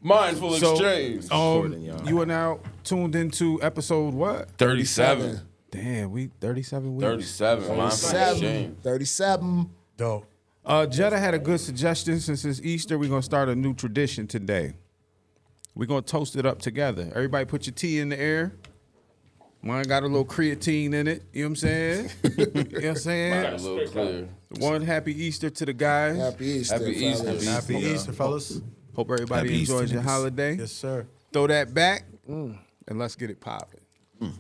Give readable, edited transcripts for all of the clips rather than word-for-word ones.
Mindful exchange. You are now tuned into episode what? 37. Damn, we 37 weeks. 37. Mindful exchange. 37. Dope. Jetta had a good suggestion. Since it's Easter, we're going to start a new tradition today. We're going to toast it up together. Everybody put your tea in the air. Mine got a little creatine in it. You know what I'm saying? You know what I'm saying? Got a little clear. One happy Easter to the guys. Happy Easter. Happy Easter. fellas. Happy Easter, fellas. Hope everybody Happy enjoys Easter, your niggas. holiday. Yes, sir. Throw that back, and let's get it popping.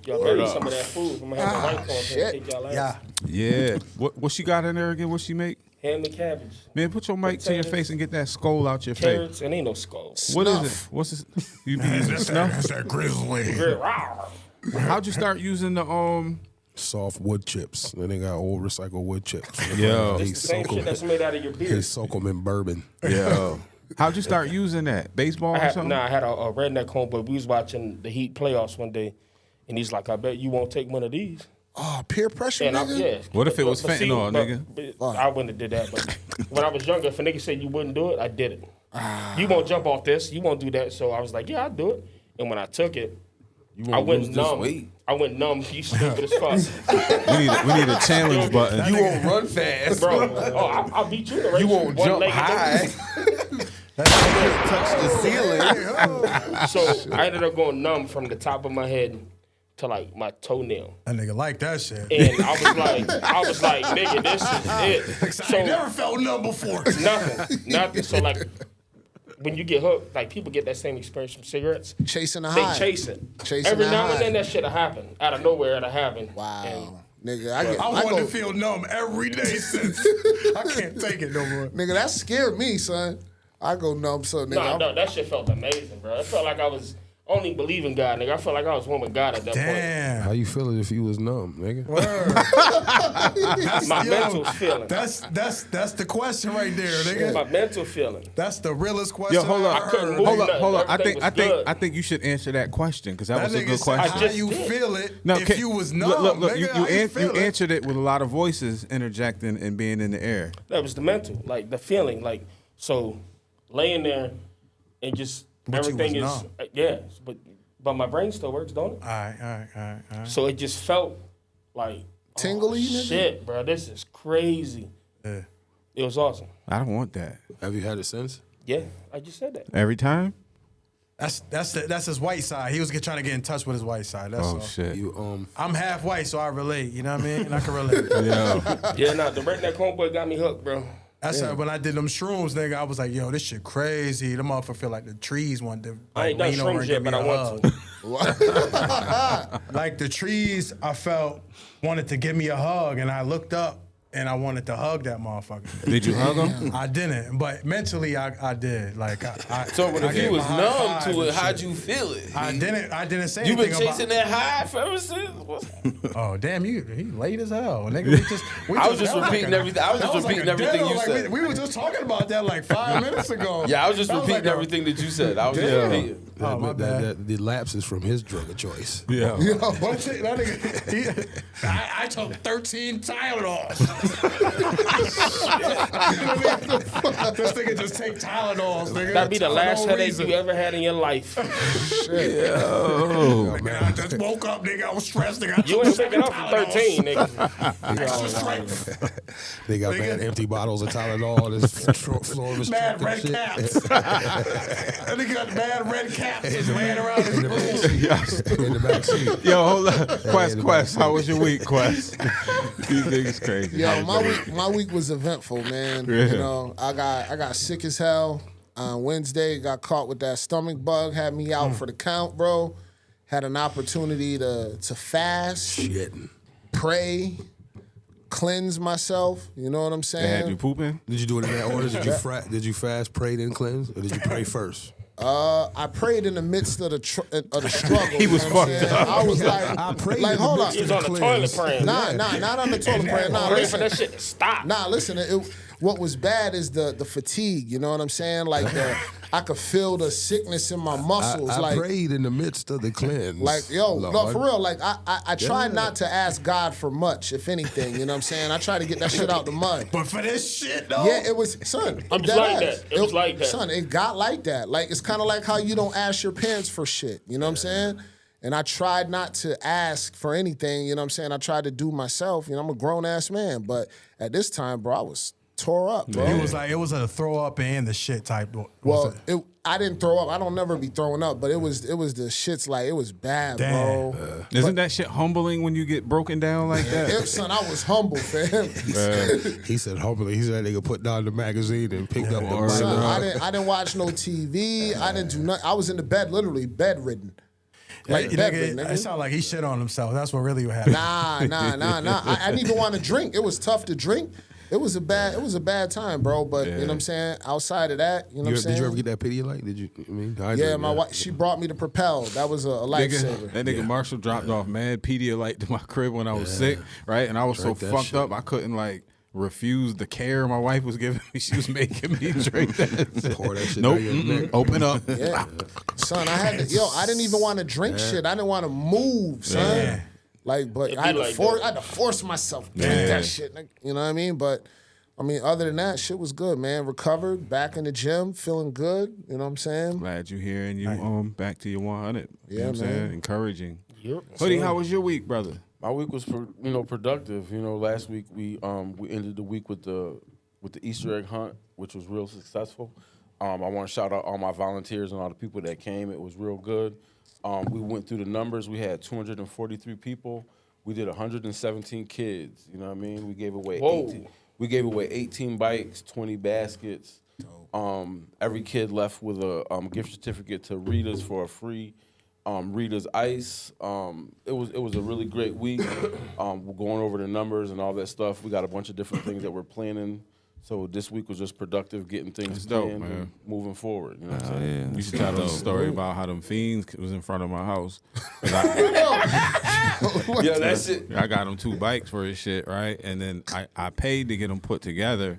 Y'all better eat some of that food. I'm gonna have the white corn shit. and take y'all Yeah. ass. Yeah. What she got in there again? What she make? Ham and cabbage, Man, put your mic to your face and get that skull out your face. carrots, and ain't no skull. What is it? What's this? You be using snuff? That's that grizzly. How'd you start using the Soft wood chips. Then they got old recycled wood chips. Yo. They It's the same soak shit that's made out of your They beard. soak them in bourbon. Yo. How'd you start using that? Baseball or something? I had a redneck homeboy. We was watching the Heat playoffs one day, and he's like, "I bet you won't take one of these." Oh, peer pressure, And nigga? What if it was fentanyl, nigga? But I wouldn't have did that. But when I was younger, if a nigga said you wouldn't do it, I did it. You won't jump off this. You won't do that. So I was like, yeah, I'll do it. And when I took it, You I won't went lose this numb. weight. I went numb. You stupid as fuck. We need a challenge button. You won't run fast. Bro, I'll beat you in the race. You won't jump One-legged high. Touch the ceiling. nigga. So I ended up going numb from the top of my head to like my toenail. That nigga like that shit. And I was like, nigga, this is it. I ain't never felt numb before. Nothing. So like, when you get hooked, like people get that same experience from cigarettes. Chasing the They high. chase it. Chasing Every the now high. and then that shit'll happen. Out of nowhere it'll happen. Wow. And Nigga, I I wanted go, to feel numb every day since. I can't take it no more. nigga, that scared me, son. I go numb, so nigga. no, that shit felt amazing, bro. It felt like I was only believing God, nigga. I felt like I was one with God at that Damn. How you feeling if you was numb, nigga? point. My mental feeling. That's the question right there, nigga. My mental feeling. That's the realest question. Yo, hold I up. heard. couldn't move. Hold up. Everything was good. I think you should answer that question because that That was a nigga good said, question. how just you did. feel it No, if you was numb, look, nigga, you how feel it? answered it with a lot of voices interjecting and being in the air. That was the mental, like the feeling, like so, laying there and just But you everything was is numb. yeah, but my brain still works, don't it? All right. So it just felt like Tingly, nigga? shit, bro. This is crazy. Yeah. It was awesome. I don't want that. Have you had it since? Yeah, I just said that. Every time? That's his white side. He was trying to get in touch with his white side. That's Oh, all. shit. You I'm half white, so I relate. You know what I mean? And I can relate. Yo. Yeah, nah, the redneck homeboy got me hooked, bro. That's how, when I did them shrooms, nigga, I was like, yo, this shit crazy. The motherfucker feel like the trees want to I ain't done lean over shrooms and yet, give me but I a want hug. to. Like the trees, I felt wanted to give me a hug, and I looked up and I wanted to hug that motherfucker. Did you hug him? I didn't, but mentally I did. Like I So, but I if gave you him was a high numb five to and it, how'd shit. you feel it? I didn't say You anything been chasing about. that high for ever since? Oh damn, he late as hell, nigga. I was just repeating everything. I was just repeating everything you said. We were just talking about that like 5 minutes ago. Yeah, I was just That repeating like a- everything that you said. I was just Damn. repeating. Oh, my bad. The lapses from his drug of choice. Yeah. What shit, that nigga, I took 13 Tylenols. This nigga just take Tylenols, nigga. That'd be the For last no headache reason. you ever had in your life. Nigga, I just woke up, nigga. I was stressed, nigga. You ain't picking up from 13, nigga. Extra strength. They got mad empty bottles of Tylenol on his floor of his Mad truck red and shit. caps. That nigga got mad red caps just laying around his room. In the back seat. Yo, hold up. Quest, how was your week, Quest? These niggas crazy. Yo, my week was eventful, man. Yeah. You know, I got sick as hell on Wednesday. Got caught with that stomach bug. Had me out for the count, bro. Had an opportunity to fast, Shitting. pray, cleanse myself. You know what I'm They saying? had you pooping? Did you do it in that order? Did you fast, pray, then cleanse, or did you pray first? I prayed in the midst of the struggle. He was you know what I'm fucked saying? up. I was like, I prayed like in the hold midst on. He was on the toilet praying. Nah, not on the toilet praying. Nah, Praying for listen. that shit to stop. Nah, listen. what was bad is the fatigue. You know what I'm saying? Like I could feel the sickness in my muscles. I like prayed in the midst of the cleanse. Like, yo, Lord. no, for real. Like, I try not to ask God for much, if anything. You know what I'm saying? I try to get that shit out the mud. But for this shit, though. Yeah, it was, son. It was like that. It was like that. Son, it got like that. Like, it's kind of like how you don't ask your parents for shit. You know what I'm saying? And I tried not to ask for anything. You know what I'm saying? I tried to do myself. You know, I'm a grown-ass man. But at this time, bro, I was tore up, bro. It was a throw up and the shit type. Well, I didn't throw up. I don't never be throwing up, but it was the shits like it was bad, Damn. bro. Isn't that shit humbling when you get broken down like that? Son, I was humble, fam. He said humbly. He said they could put down the magazine and picked up the Bible. Son, I didn't watch no TV. I didn't do nothing. I was in the bed, literally bedridden. Like bedridden, nigga. It sounded like he shit on himself. That's what really happened. Nah. I didn't even want to drink. It was tough to drink. It was a bad time, bro. But you know what I'm saying? Outside of that, you know what I'm saying? Did you ever get that Pedialyte? Did you? I mean, yeah, my wife, she brought me the Propel. That was a lifesaver. That nigga Marshall dropped off mad Pedialyte to my crib when I was sick, right? And I was so fucked up, I couldn't like refuse the care my wife was giving me. She was making me drink that. Pour that shit Nope. down your neck. Open up. Yeah. Son, I didn't even want to drink shit. I didn't want to move, son. Yeah. Like, but I had to force myself to drink that shit. You know what I mean? But I mean, other than that, shit was good, man. Recovered, back in the gym, feeling good. You know what I'm saying? Glad you're here and you back to your 100. You know what I'm man. saying? Encouraging. Yep. Hoodie, how was your week, brother? My week was productive. You know, last week we ended the week with the Easter egg hunt, which was real successful. I want to shout out all my volunteers and all the people that came. It was real good. We went through the numbers. We had 243 people. We did 117 kids. You know what I mean? We gave away 18. We gave away 18 bikes, 20 baskets. Every kid left with a gift certificate to Rita's for a free Rita's Ice. It was a really great week. We're going over the numbers and all that stuff. We got a bunch of different things that we're planning. So this week was just productive, getting things planned and moving forward. You know what I'm saying? You should tell them a story about how them fiends was in front of my house. Yeah, that's it. I got him 2 bikes for his shit, right? And then I paid to get them put together.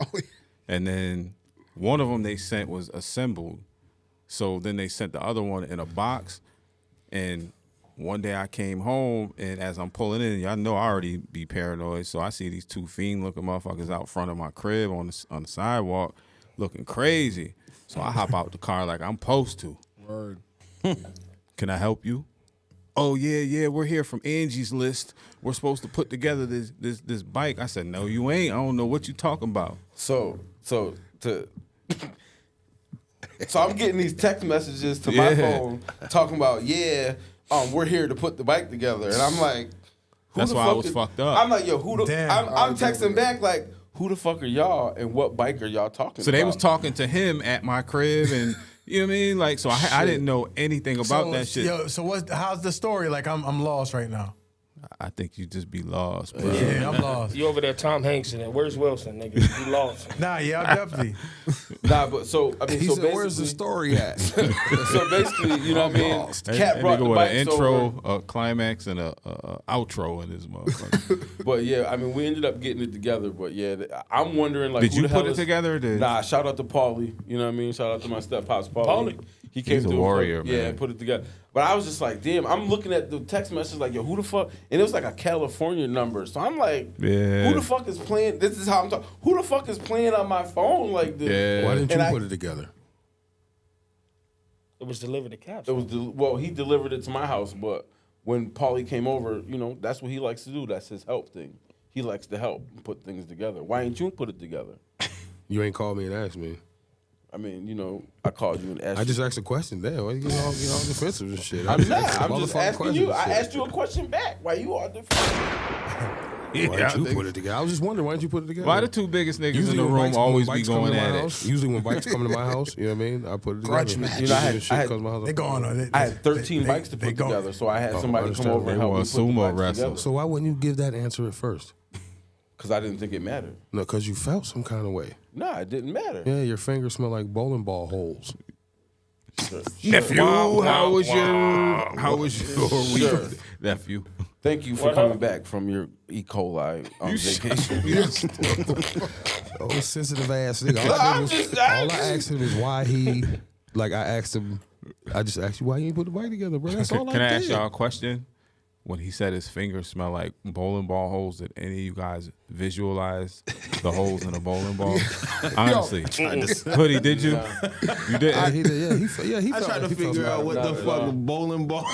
And then one of them they sent was assembled. So then they sent the other one in a box. And one day I came home, and as I'm pulling in, y'all know I already be paranoid, so I see these 2 fiend-looking motherfuckers out front of my crib on the sidewalk looking crazy. So I hop out the car like I'm supposed to. Word. Can I help you? Oh, yeah, we're here from Angie's List. We're supposed to put together this bike. I said, no, you ain't. I don't know what you talking about. So I'm getting these text messages to my phone talking about, we're here to put the bike together. And I'm like, That's why I was fucked up. I'm like, yo, Damn. I'm texting back like, who the fuck are y'all and what bike are y'all talking about? So they was talking to him at my crib and, you know what I mean? Like, so I didn't know anything about that shit. Yo, so how's the story? Like, I'm lost right now. I think you just be lost, bro. Yeah, I'm lost. You over there, Tom Hanks, and where's Wilson, nigga? You lost. Nah, yeah, I'm definitely. Nah, but so I mean, He so said, basically, where's the story at? so basically, you know what I mean? That Cat brought nigga the with bikes an intro, over. a climax, and a outro in his motherfucker. But yeah, I mean, we ended up getting it together. But yeah, I'm wondering like, Did who you the hell put it is- together? Or did Nah, shout out to Paulie. You know what I mean? Shout out to my step pops, Paulie. He came He's a through, warrior, yeah, man. and put it together. But I was just like, damn, I'm looking at the text message like, yo, who the fuck? And it was like a California number. So I'm like, Yeah. who the fuck is playing? This is how I'm talking. Who the fuck is playing on my phone like this? Yeah. Why didn't you And put it together? It was delivered to Caps. It was he delivered it to my house, but when Paulie came over, you know, that's what he likes to do. That's his help thing. He likes to help put things together. Why ain't you put it together? You ain't called me and asked me. I mean, you know, I called you and asked I you. just asked a question. Damn, why you get all defensive and shit? I'm not. asking I'm just motherfucking asking you. I questions. asked you a question back. Why you all different? Why didn't you put it together? I was just wondering, why didn't you put it together? Why the 2 biggest niggas Usually in the when room bikes- always when be bikes come going to my at it? house, usually when bikes come to my house, you know what I mean? I put it together. Grudge match. You know, I had- Shit I had- comes to my house. They going on it. I had 13 bikes to put together, so I had somebody come over and help me put the sumo bikes wrestle. together. So why wouldn't you give that answer at first? Because I didn't think it mattered. No, because you felt some kind of way. Nah, it didn't matter. Yeah, your fingers smell like bowling ball holes. Nephew, how was your week, Sure. nephew? Thank you for What coming up? back from your E. coli vacation. Oh, sensitive ass nigga. All I asked him is why he. Like I asked him. I just asked you why you ain't put the bike together, bro. That's all I Can I did. ask y'all a question? When he said his fingers smell like bowling ball holes, did any of you guys visualize the holes in a bowling ball? Honestly, Hoodie, did you? You did. He did, he I felt tried like- to he felt figure out like- what the fuck a bowling ball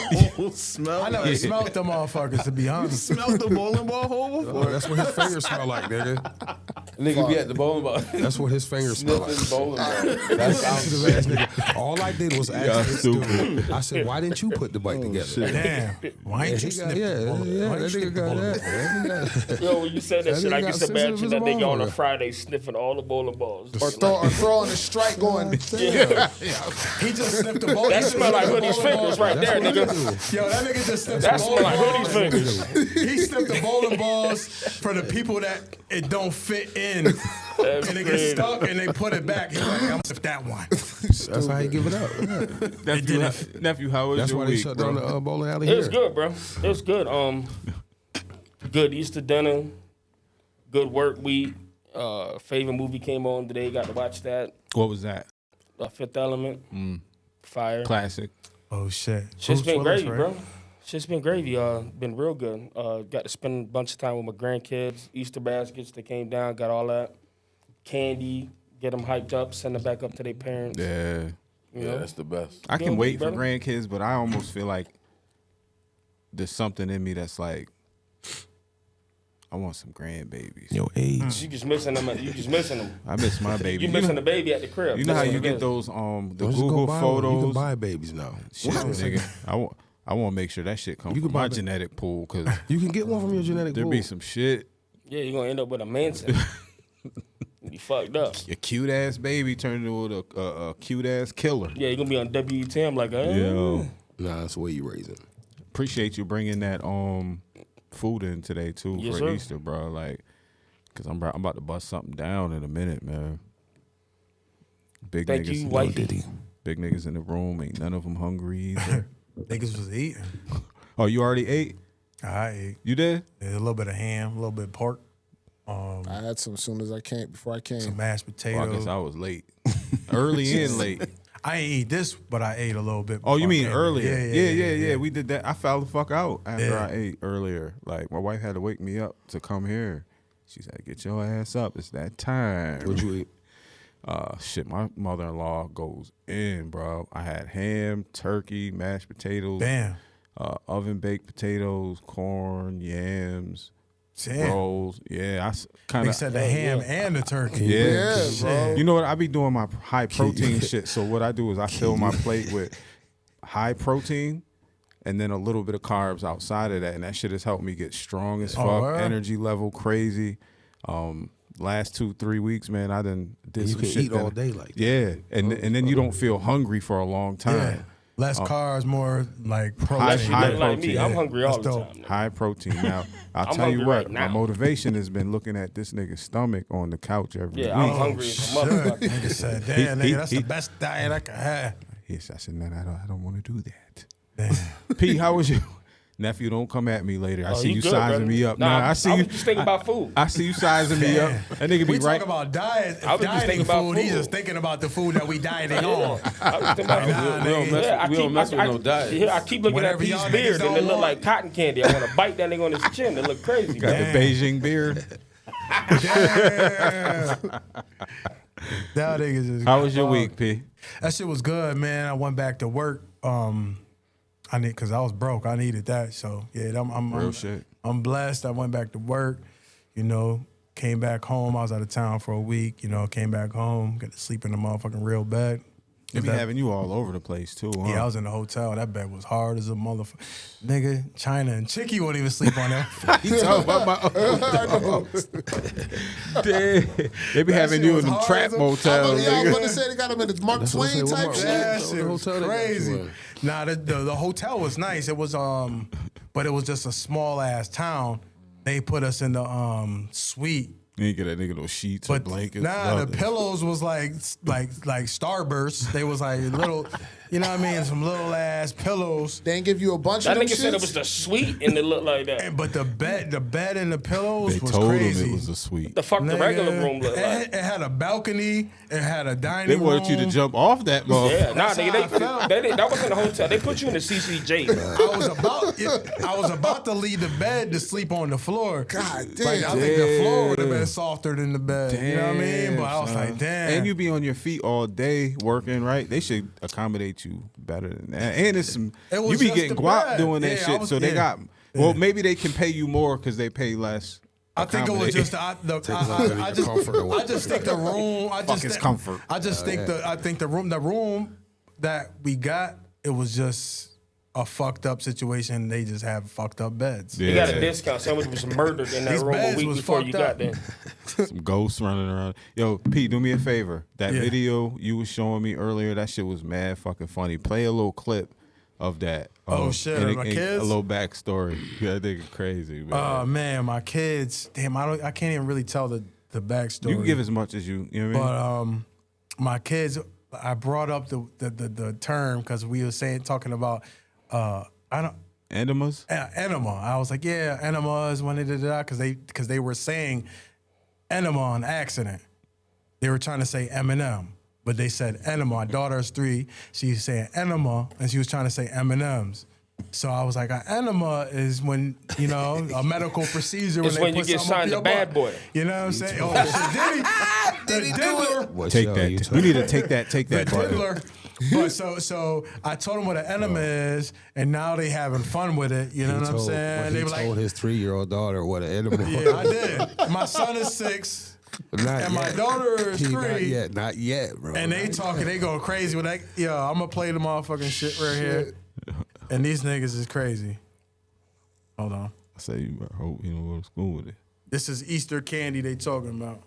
smell. I never smelled the motherfuckers, to be You honest. smelled the bowling ball hole before? That's what his fingers smell like, nigga. Nigga be at the bowling ball. That's what his fingers smell like. Sniffing bowling ball. That's Sensitive ass nigga. All I did was ask this dude. I said, "Why didn't you put the bike together?" Damn. Why ain't you He got, sniffed the bullet? yeah, Why ain't that you nigga sniffed the got bullet? that. Yo, when you said that That shit, I nigga just got imagine sensitive that as a nigga on a motherfucker. Friday sniffing all the bowling balls. Or throwing a strike going. He just sniffed the bullet. That smell like Hoodie's fingers right there, nigga. Yo, that nigga just sniffed That the smell bowling like balls. Hoodie's fingers. He sniffed the bowling balls for the people that it don't fit in. That's And they get crazy. stuck and they put it back. He's like, I'm gonna sniff that one. That's how he give it up. Nephew, how was That's your why they week, shut bro? down the bowling alley It was here. good, bro. It was good. Good Easter dinner. Good work week. Favorite movie came on today. Got to watch that. What was that? Fifth Element. Fire. Classic. Oh shit. Shit's Bruce been Willis, gravy, right? bro. Shit's been gravy. Been real good. Got to spend a bunch of time with my grandkids. Easter baskets, they came down, got all that. Candy, get them hyped up, send them back up to their parents. Yeah. You Yeah, know? that's the best. I can Good wait week, for brother. grandkids, but I almost feel like there's something in me that's like, I want some grandbabies. Your age. You just missing them. You just missing them. I miss my baby. You missing the baby at the crib. You know how That's you what it get is. those the Don't just Google go buy one. You photos. can buy babies now. Shit, nigga. I want to make sure that shit comes You from can buy my the- genetic pool because You can get one from your genetic there pool. be some shit. Yeah, you're gonna end up with a Manson. You fucked up. Your cute ass baby turned into a cute ass killer. Yeah, you're gonna be on WTM like, Yo, Nah, that's the way you raise it. appreciate you bringing that food in today too Yes, for sir. Easter, bro. Like, cause I'm about to bust something down in a minute, man. Big Thank niggas, you, wifey. big niggas in the room. Ain't none of them hungry either. Niggas was eating. Oh, you already ate? I ate. You did? A little bit of ham, a little bit of pork, I had some as soon as I came, before I came. some mashed Well, potatoes. I guess I was late. Early and late. I ain't eat this, but I ate a little bit. Oh, you before I mean came. earlier? Yeah. We did that. I fell the fuck out after Yeah. I ate earlier. Like, my wife had to wake me up to come here. She said, "Get your ass up. It's that time." What'd you eat? Shit, my mother-in-law goes in, bro. I had ham, turkey, mashed potatoes, Damn. oven-baked potatoes, corn, yams, Damn. rolls. Yeah, I kind They of. said the ham and the turkey. Yeah, Yeah, bro. You know what? I be doing my high protein shit. So what I do is I fill my plate with high protein and then a little bit of carbs outside of that, and that shit has helped me get strong as fuck, word? energy level crazy. Last 2-3 weeks, man, I done did You some can shit eat all that- day like that. Yeah, and then you don't feel hungry for a long Yeah. time. Less carbs, more like High- protein. You high look like me. protein. I'm hungry all That's the dope. time. High protein. Now, I'll I'm tell you hungry what, right my now. motivation has been looking at this nigga's stomach on the couch every Yeah, week. I'm hungry as a Shit. motherfucker. Nigga said, damn, He- nigga, that's he- the best diet I could have. Yes, I said, no, I don't want to do that. Damn. P, how was you? Nephew, don't come at me later. I Oh, see you good, sizing brother. me up. Nah, I see I you. was just thinking about food. I see you sizing me up. That nigga be We right. talk about diet, I was just dieting thinking about food. He's food. just thinking about the food that we dieting on. I was thinking about Nah, food. we don't mess- Yeah, I we don't keep- mess with I- no diet. Yeah, I keep looking Whatever at y'all Pete's niggas beard and don't it look want. like cotton candy. I want to bite that nigga on his chin. It look crazy. Got man. the Beijing beard. That niggas is How was your dog. week, P? That shit was good, man. I went back to work. Cause I was broke. I needed that. So yeah, Real shit. I'm blessed. I went back to work. You know, came back home. I was out of town for a week. You know, came back home. Got to sleep in the motherfucking real bed. They be That- having you all over the place too, huh? Yeah, I was in the hotel. That bed was hard as a motherfucker. Nigga, China and Chicky won't even sleep on that. He talking about my They be having shit you was in them hard trap as a- I motels. was nigga. about to say they got him in the Mark That's what I Twain say, what type Mark- shit. That The shit was hotel they got crazy. you in. Nah, the hotel was nice. It was but it was just a small ass town. They put us in the suite You get that nigga little sheets or But blankets. nah, the nothing. pillows was like Starbursts. They was like little, you know what I mean? Some little ass pillows. They ain't give you a bunch That of them nigga said it shits? was the suite and it looked like that. But the bed and the pillows They was told crazy. him it was a suite. The fuck the Nigga, regular room look like. It had a balcony. It had a dining They room. wanted you to jump off that motherfucker. Yeah, nah, That's how I felt. nigga, that wasn't a hotel. They put you in the CCJ. I was about to leave the bed to sleep on the floor. God damn. Like, I think the floor would have been softer than the bed. You know what I mean? But I was son. like, damn. And you be on your feet all day working, right? They should accommodate you better than that. And it's some, It was you be just getting the guap bread. doing that Yeah, shit. So they got, well, maybe they can pay you more because they pay less. I think it was just I just think the room. comfort. I just think the room that we got, it was just a fucked up situation. They just have fucked up beds. You got a discount. Someone was murdered in that These room a beds week was before you fucked got up. there. Some ghosts running around. Yo, Pete, do me a favor. That Yeah. video you was showing me earlier, that shit was mad fucking funny. Play a little clip of that. Oh, shit, and of my kids? A little backstory. That nigga crazy, man. Oh man, my kids. Damn, I can't even really tell the backstory. you can give as much as you know what I mean? But my kids, I brought up the term because we were talking about Enemas? enema. I was like, yeah, enemas when because they were saying enema on accident. They were trying to say Eminem, but they said enema. My daughter's 3. She's saying enema, and she was trying to say M&Ms. So I was like, an enema is when, you know, a medical procedure It's when when they you put get something up signed your to Bad butt. Boy. You know what I'm saying? Oh, shit, did he? The diddler. What Take show that. you You need to take that The button. diddler. But so I told them what an enema is, and now they having fun with it. You know what I'm saying? He They were told like, his 3-year-old daughter what an animal was. yeah, I did. My son is 6, Not and my yet. daughter is 3. Not yet, bro. And they talking, they going crazy with that. Yo, I'm gonna play the motherfucking shit right here. And these niggas is crazy. Hold on. I say you better hope you don't go to school with it. This is Easter candy they talking about.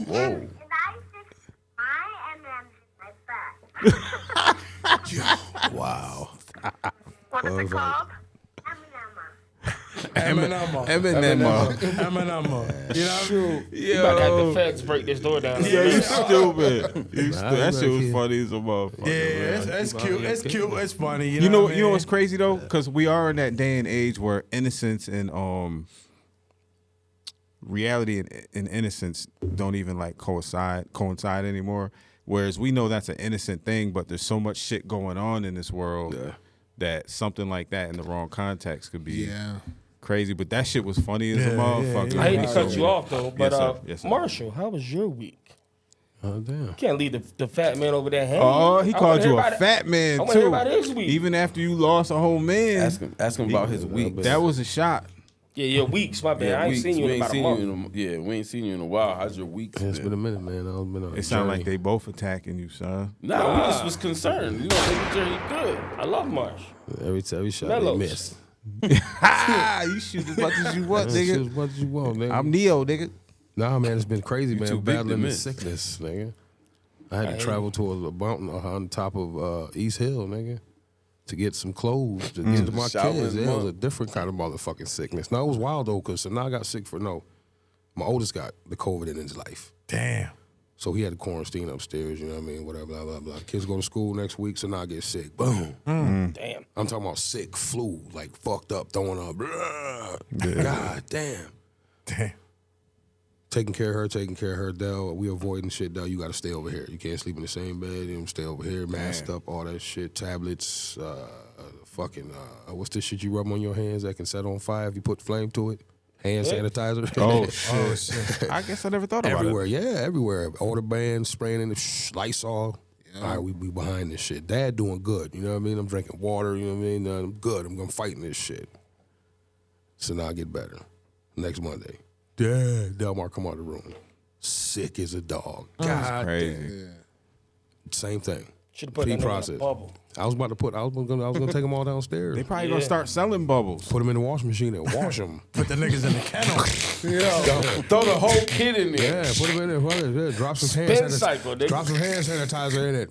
Whoa. Wow. What is it called? Eminem. You know? You about to have the feds break this door down. Yeah, you stupid. That shit was kid. funny as a motherfucker. Yeah, man. it's cute. It's cute. It's funny. You know, what I you know mean? what's crazy though? Because we are in that day and age where innocence and reality and innocence don't even like coincide anymore. Whereas we know that's an innocent thing, but there's so much shit going on in this world that something like that in the wrong context could be crazy. But that shit was funny as a motherfucker. I hate to cut you off though, but Yes, sir. Yes, sir. Marshall, how was your week? Oh, damn. You can't leave the fat man over there hanging. Oh, he I called wanna you hear a about it. fat man I wanna hear too. about his week. Even after you lost a whole man, Ask him about his week. that was a shot. Yeah, your weeks, my bad. I ain't weeks. seen you We in ain't about a seen month. you we ain't seen you in a while. How's your week It's been a been? minute, man. I've been on a It sounded like journey. they both attacking you, son. Nah, we just was concerned. You know, nigga Jerry good. I love Marsh. Every shot Mellows. they miss. You shoot as much as you want, Shoot nigga. as much as you want, nigga. I'm Neo, nigga. Nah, man, it's been crazy, too man. big to Battling the miss. sickness, nigga. I had to travel to a mountain on top of East Hill, nigga, to get some clothes to get to my Shower kids. and Yeah, it was mug. a different kind of motherfucking sickness. Now, it was wild, though, because now I got sick my oldest got the COVID in his life. Damn. So he had to quarantine upstairs, you know what I mean? Whatever, blah, blah, blah. Kids go to school next week, so now I get sick. Boom. Damn. I'm talking about sick, flu, like fucked up, throwing up. God damn. Damn. Taking care of her, Dell. We avoiding shit, Dell. You got to stay over here. You can't sleep in the same bed. You know, stay over here, masked up, all that shit. Tablets, what's this shit you rub on your hands that can set on fire if you put flame to it? Hand sanitizer. Oh shit! I guess I never thought about Everywhere, it. yeah, everywhere. Order bands, spraying in the Lysol. All right, we behind this shit. Dad doing good, you know what I mean? I'm drinking water, you know what I mean? I'm good. I'm fighting this shit. So now I get better. Next Monday, Dad, Delmar come out of the room. Sick as a dog. God Crazy. damn. Same thing. Should have put Peak that nigga in a process. bubble. I was gonna take them all downstairs. They probably gonna start selling bubbles. Put them in the washing machine and wash them. Put the niggas in the kennel. Throw the whole kid in there. Yeah, put them in there. Yeah, drop some Spin cycle, nigga. Drop some hand sanitizer in it.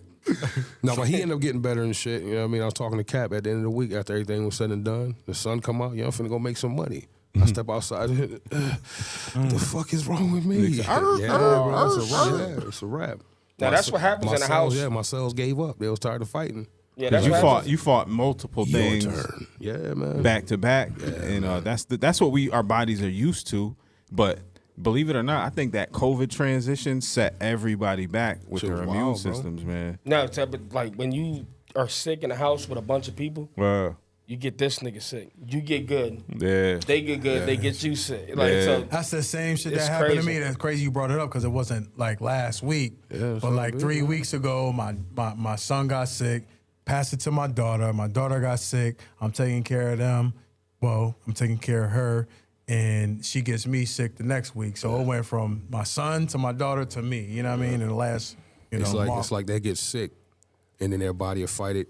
No, but he ended up getting better and shit. You know what I mean? I was talking to Cap at the end of the week after everything was said and done. The sun come out. I'm finna go make some money. I step outside. The fuck is wrong with me? Yeah, bro, it's a wrap. Yeah, it's a wrap. Now, that's what happens in the house. Yeah, my cells gave up. They was tired of fighting. Yeah, that's Because what happens. you fought multiple things turn. Yeah, man. back to back, and that's what our bodies are used to. But believe it or not, I think that COVID transition set everybody back with Shit their was immune wild, bro. systems, man. No, but like when you are sick in a house with a bunch of people, Well, you get this nigga sick. You get good. yeah. They get good. They get you sick. Like Yeah. so. That's the same shit It's that happened to crazy. me. That's crazy you brought it up because it wasn't like last week. Yeah, it's but all like good, 3 weeks ago, my son got sick. Passed it to my daughter. My daughter got sick. I'm taking care of them. Well, I'm taking care of her. And she gets me sick the next week. So it went from my son to my daughter to me. You know what I mean? In the last, month. It's like they get sick, and then their body will fight it,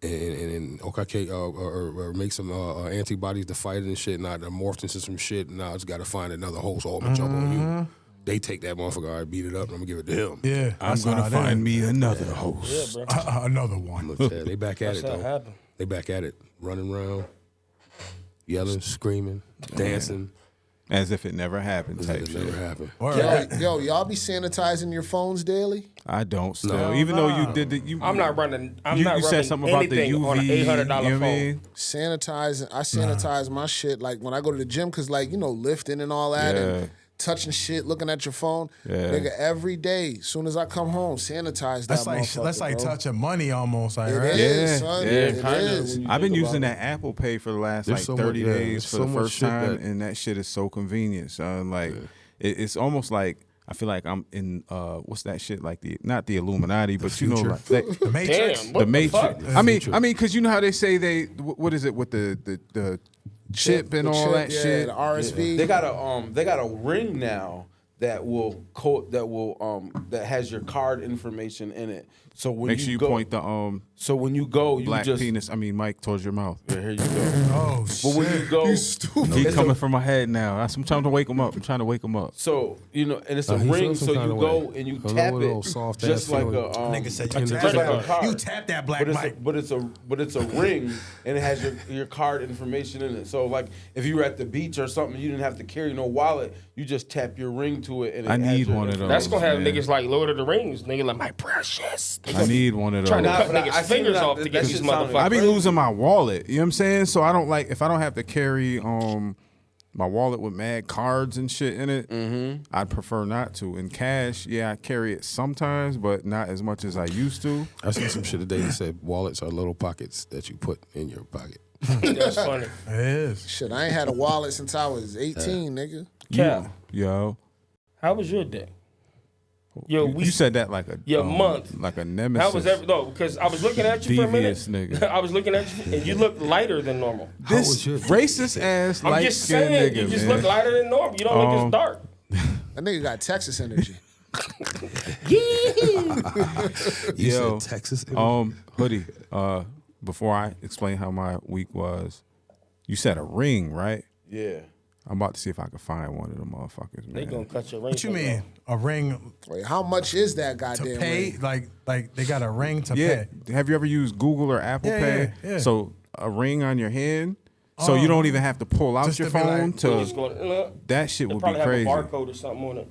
and okay, or make some antibodies to fight it and shit. Now they're morphed into some shit. Now it's got to find another host. Oh, I'm gonna jump on you. They take that motherfucker. All right, beat it up. And I'm gonna give it to him. Yeah, I'm that's gonna how it find is. me another host. Yeah, bro. Another one. But, they back at That's it how it though. happened. They back at it, running around, yelling, screaming, dancing. As if it never happened. Type It shit. never happened. Yo, y'all be sanitizing your phones daily? I don't still. No. Even though you did the, I'm not running. I'm you, not you running said something about the anything UV. on an $800 you know what I phone. mean? I sanitize my shit like when I go to the gym because like lifting and all that Yeah. and touching shit, looking at your phone. Yeah. Nigga, every day, soon as I come home, sanitize that That's like motherfucker, bro. touching money almost, like It right? is, Yeah, son. yeah, It kinda is. when you I've been think using about that Apple Pay for the last There's like so 30 much- yeah, days there's for so the much first shit time, that- and that shit is so convenient, son. Like it's almost like I feel like I'm in what's that shit like not the Illuminati, but you know like The Matrix. Damn, the what Matrix. fuck? I mean, because you know how they say what is it with the chip and The all chip, that yeah, shit. the RSV. They got a ring now that that has your card information in it. So when Make sure you go, point the So when you go, you black just penis. I mean, Mike towards your mouth. Yeah, here you go. Oh But when you go, He it's coming a- from my head now. I'm trying to wake him up. I'm trying to wake him up. So and it's a he ring. feels some So kind you of go way. and you I know tap what it, old soft just ass like feeling. a Nigga said just you like tap, a card. you tap that black mic. But it's a ring, and it has your card information in it. So like if you were at the beach or something, you didn't have to carry no wallet. You just tap your ring to it, and it I has need your one of those. That's gonna have man. niggas like Lord of the Rings. Nigga like my precious. I need one of those. Trying to cut but I- niggas' I seen fingers that- off to that get shit these sounded I motherfuckers. be crazy. losing my wallet. You know what I'm saying? So I don't like if I don't have to carry my wallet with mad cards and shit in it. I'd prefer not to. In cash, yeah, I carry it sometimes, but not as much as I used to. I seen some shit today that said wallets are little pockets that you put in your pocket. That's funny. It is. Shit, I ain't had a wallet since I was 18, nigga. Cal, Yo, how was your day? Yo, you said that like a month. like a nemesis. How was no? Because I was looking at you for a minute. Devious nigga. I was looking at you, and you look lighter than normal. This was your- racist ass I'm light just skinned saying, nigga, you just man. look lighter than normal. You don't look as dark. That nigga got Texas energy. You Yo, said Texas. Hoodie. Before I explain how my week was, you said a ring, right? Yeah. I'm about to see if I can find one of them motherfuckers, man. They gonna cut your ring. What you mean? A ring Wait, how much is that to goddamn pay? ring? Like they got a ring to Yeah. pay. Have you ever used Google or Apple Yeah, Pay? yeah, yeah. So a ring on your hand, so you don't even have to pull out Just your to be phone like- Just to. going, That shit they would be probably have crazy. a barcode or something on it.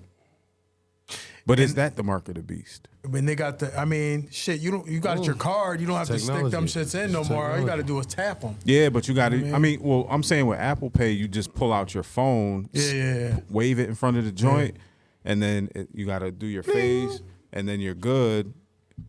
But is that the mark of the beast? When they got the, I mean, shit. You got your card. You don't have to stick them Technology. shits in no more. All you got to do is tap them. Yeah, but you got to. I mean, well, I'm saying with Apple Pay, you just pull out your phone, Yeah. wave it in front of the joint, and then you got to do your face, and then you're good.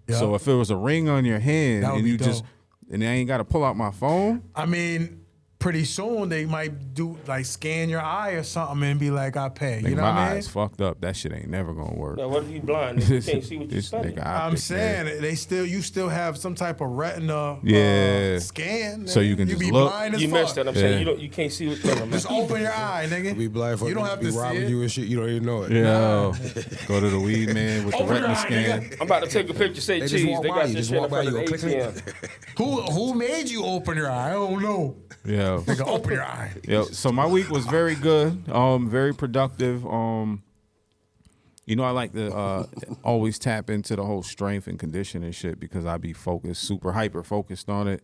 Yeah. So if it was a ring on your hand That would and be you just, dope. and I ain't got to pull out my phone, I mean, pretty soon they might do like scan your eye or something and be like, I pay. You Nigga, know my what I mean? eyes fucked up. That shit ain't never gonna work. Now, what if you blind? Nigga? You can't see what you This studying. nigga I'm optic, saying man. you still have some type of retina Yeah. scan. So nigga. you can you just be look. blind as You fuck. missed that. I'm saying you can't see what. Never mind. Just open your eye, nigga. Be blind for You don't have be to see robbing it. you and shit. You don't even know it. Yeah. Go to the weed man with the Open your retina eye, scan. nigga. I'm about to take a picture. Say They just cheese. walk They by got you, this just shit in walk by front of the you, click, ATM. Who made you open your eye? I don't know. Yeah. Nigga, open your eye. Yeah. So my week was very good. Very productive. You know, I like to always tap into the whole strength and conditioning shit because I be focused, super hyper focused on it.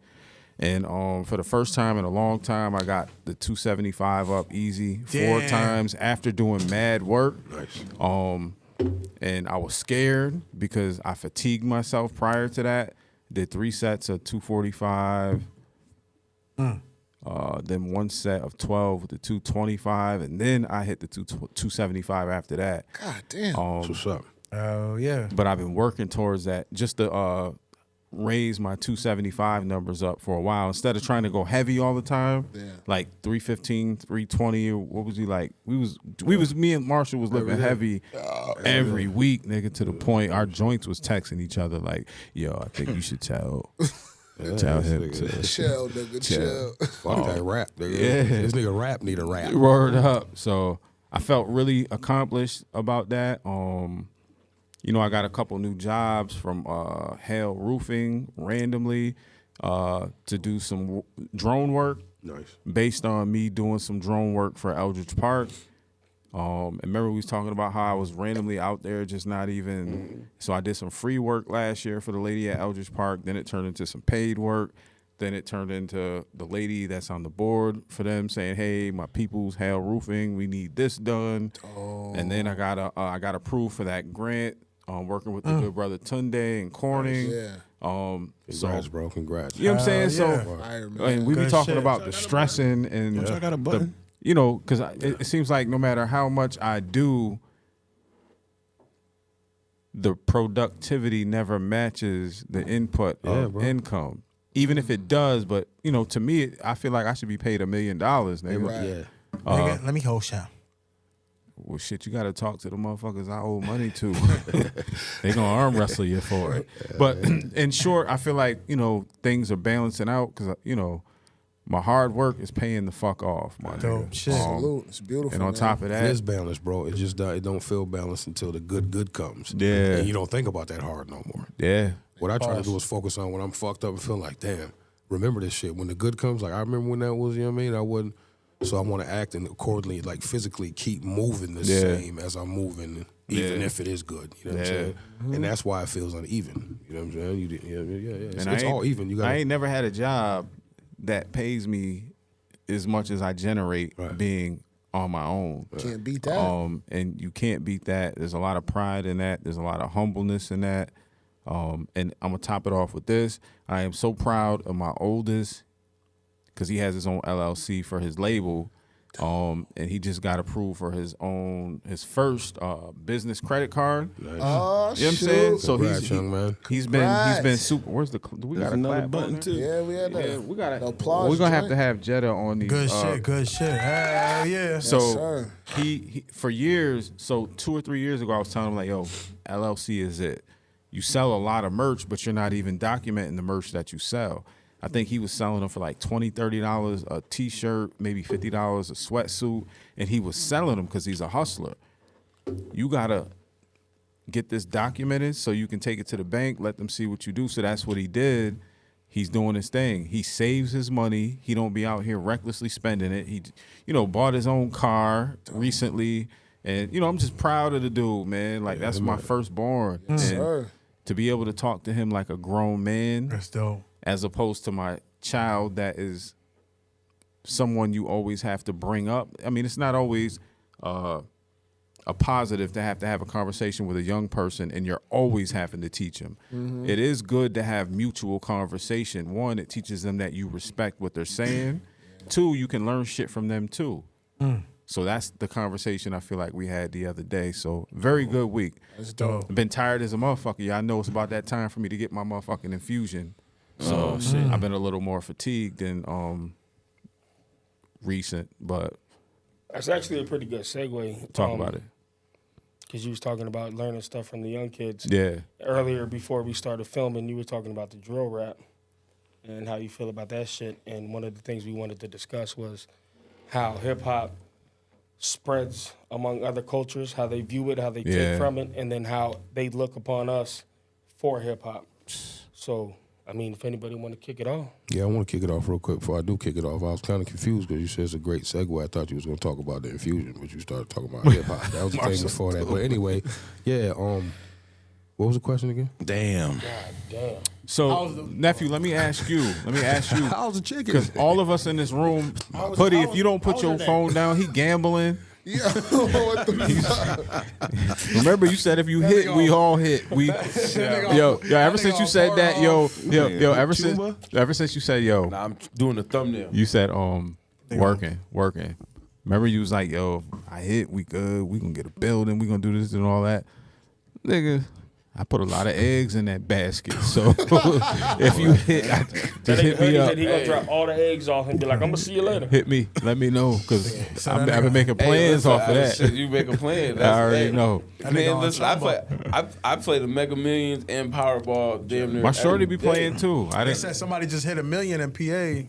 And for the first time in a long time, I got the 275 up easy 4 Damn. times after doing mad work. Nice. And I was scared because I fatigued myself prior to that. Did 3 sets of 245. Then 1 set of 12 with the 225, and then I hit the 275 after that. God damn. That's what's up. Oh, yeah. But I've been working towards that just to raise my 275 numbers up for a while instead of trying to go heavy all the time. Yeah. Like 315, 320, or what was he like? Me and Marshall was lifting heavy every week, nigga, to the point our joints was texting each other like, yo, I think you should tell him to Chill, nigga, chill. Fuck that rap, nigga. Yeah. This nigga rap need a rap. Word up. So I felt really accomplished about that. You know, I got a couple new jobs from Hale Roofing randomly to do some drone work. Nice. Based on me doing some drone work for Eldridge Park. And remember we was talking about how I was randomly out there just not even. So I did some free work last year for the lady at Eldridge Park. Then it turned into some paid work. Then it turned into the lady that's on the board for them saying, "Hey, my people's Hale Roofing, we need this done." And then I got approved for that grant. Working with the good brother Tunde and Corning. Yeah. Congrats, bro. Congrats. You know what I'm saying? Yeah. So, Iron and Man. we be Good talking shit. about the stressing and I got a button. you know, because it seems like no matter how much I do, the productivity never matches the input of bro. income. Even if it does, but you know, to me, I feel like I should be paid $1 million, nigga. Right. Yeah. Nigga, let me hold shot. Well, shit, you got to talk to the motherfuckers I owe money to. They gonna arm wrestle you for it. But in short, I feel like, you know, things are balancing out because, you know, my hard work is paying the fuck off, my Dope nigga. shit. Salute. It's beautiful. And on man. top of It that, is balanced, bro. It just it don't feel balanced until the good comes. Yeah. And you don't think about that hard no more. yeah. What I try to do is focus on when I'm fucked up and feel like, damn, remember this shit. When the good comes, like I remember when that was, you know what I mean? I wouldn't. So I want to act and accordingly, like physically keep moving the Yeah. same as I'm moving, even if it is good. You know what I'm Yeah. saying? And that's why it feels uneven. You know what I'm saying? Yeah. It's, And it's all even. You got I ain't never had a job that pays me as much as I generate being on my own. Can't beat that. And you can't beat that. There's a lot of pride in that. There's a lot of humbleness in that. And I'm gonna top it off with this. I am so proud of my oldest because he has his own LLC for his label. And he just got approved for his first business credit card. Oh, You know what I'm shoot. saying? So Congrats, young man. he's been Congrats. super. Where's the? Do we got another a button, button too. Yeah, we had that. Yeah, we got The applause We're gonna have joint. to have Jetta on these. Good shit, good shit. Hell yeah. So sir. he for years. So 2 or 3 years ago, I was telling him like, "Yo, LLC is it. You sell a lot of merch, but you're not even documenting the merch that you sell." I think he was selling them for like $20, $30 a T-shirt, maybe $50 a sweatsuit, and he was selling them because he's a hustler. You gotta get this documented so you can take it to the bank, let them see what you do. So that's what he did. He's doing his thing. He saves his money. He don't be out here recklessly spending it. He, you know, bought his own car recently, and you know, I'm just proud of the dude, man. Like that's my firstborn, and sir. to be able to talk to him like a grown man, That's dope. as opposed to my child that is someone you always have to bring up. I mean, it's not always a positive to have a conversation with a young person and you're always having to teach them. It is good to have mutual conversation. One, it teaches them that you respect what they're saying. Two, you can learn shit from them too. So that's the conversation I feel like we had the other day. So very good week. That's dope. I've been tired as a motherfucker. Yeah, I know it's about that time for me to get my motherfucking infusion. So I've been a little more fatigued and recent, but That's actually a pretty good segue. talk about it. Because you was talking about learning stuff from the young kids. Yeah. Earlier, before we started filming, you were talking about the drill rap and how you feel about that shit. And one of the things we wanted to discuss was how hip-hop spreads among other cultures, how they view it, how they take from it, and then how they look upon us for hip-hop. So, I mean, if anybody want to kick it off. Yeah, I want to kick it off real quick. Before I do kick it off, I was kind of confused because you said it's a great segue. I thought you was going to talk about the infusion, but you started talking about hip hop. That was the thing before that. But anyway, yeah. What was the question again? Damn. God damn. So, nephew, let me ask you. How's the chicken? Because all of us in this room, Putty, if you don't put your phone down, he gambling. Yeah, what the fuck? Remember, you said if you hit, we all hit. We, yo, ever since you said that, yo, ever since you said, yo, Nah, I'm doing the thumbnail. you said, working. Remember, you was like, yo, I hit, we good, we gonna get a building, we gonna do this and all that, nigga. I put a lot of eggs in that basket, so if you hit, just hit me up. He gonna drop all the eggs off and be like, I'm gonna see you later. Hit me, let me know, because I've been making plans off of that. Shit, you make a plan. I already know. Man, listen, I play the Mega Millions and Powerball damn near. My shorty be every day. playing too. I They didn't. said somebody just hit $1 million in PA.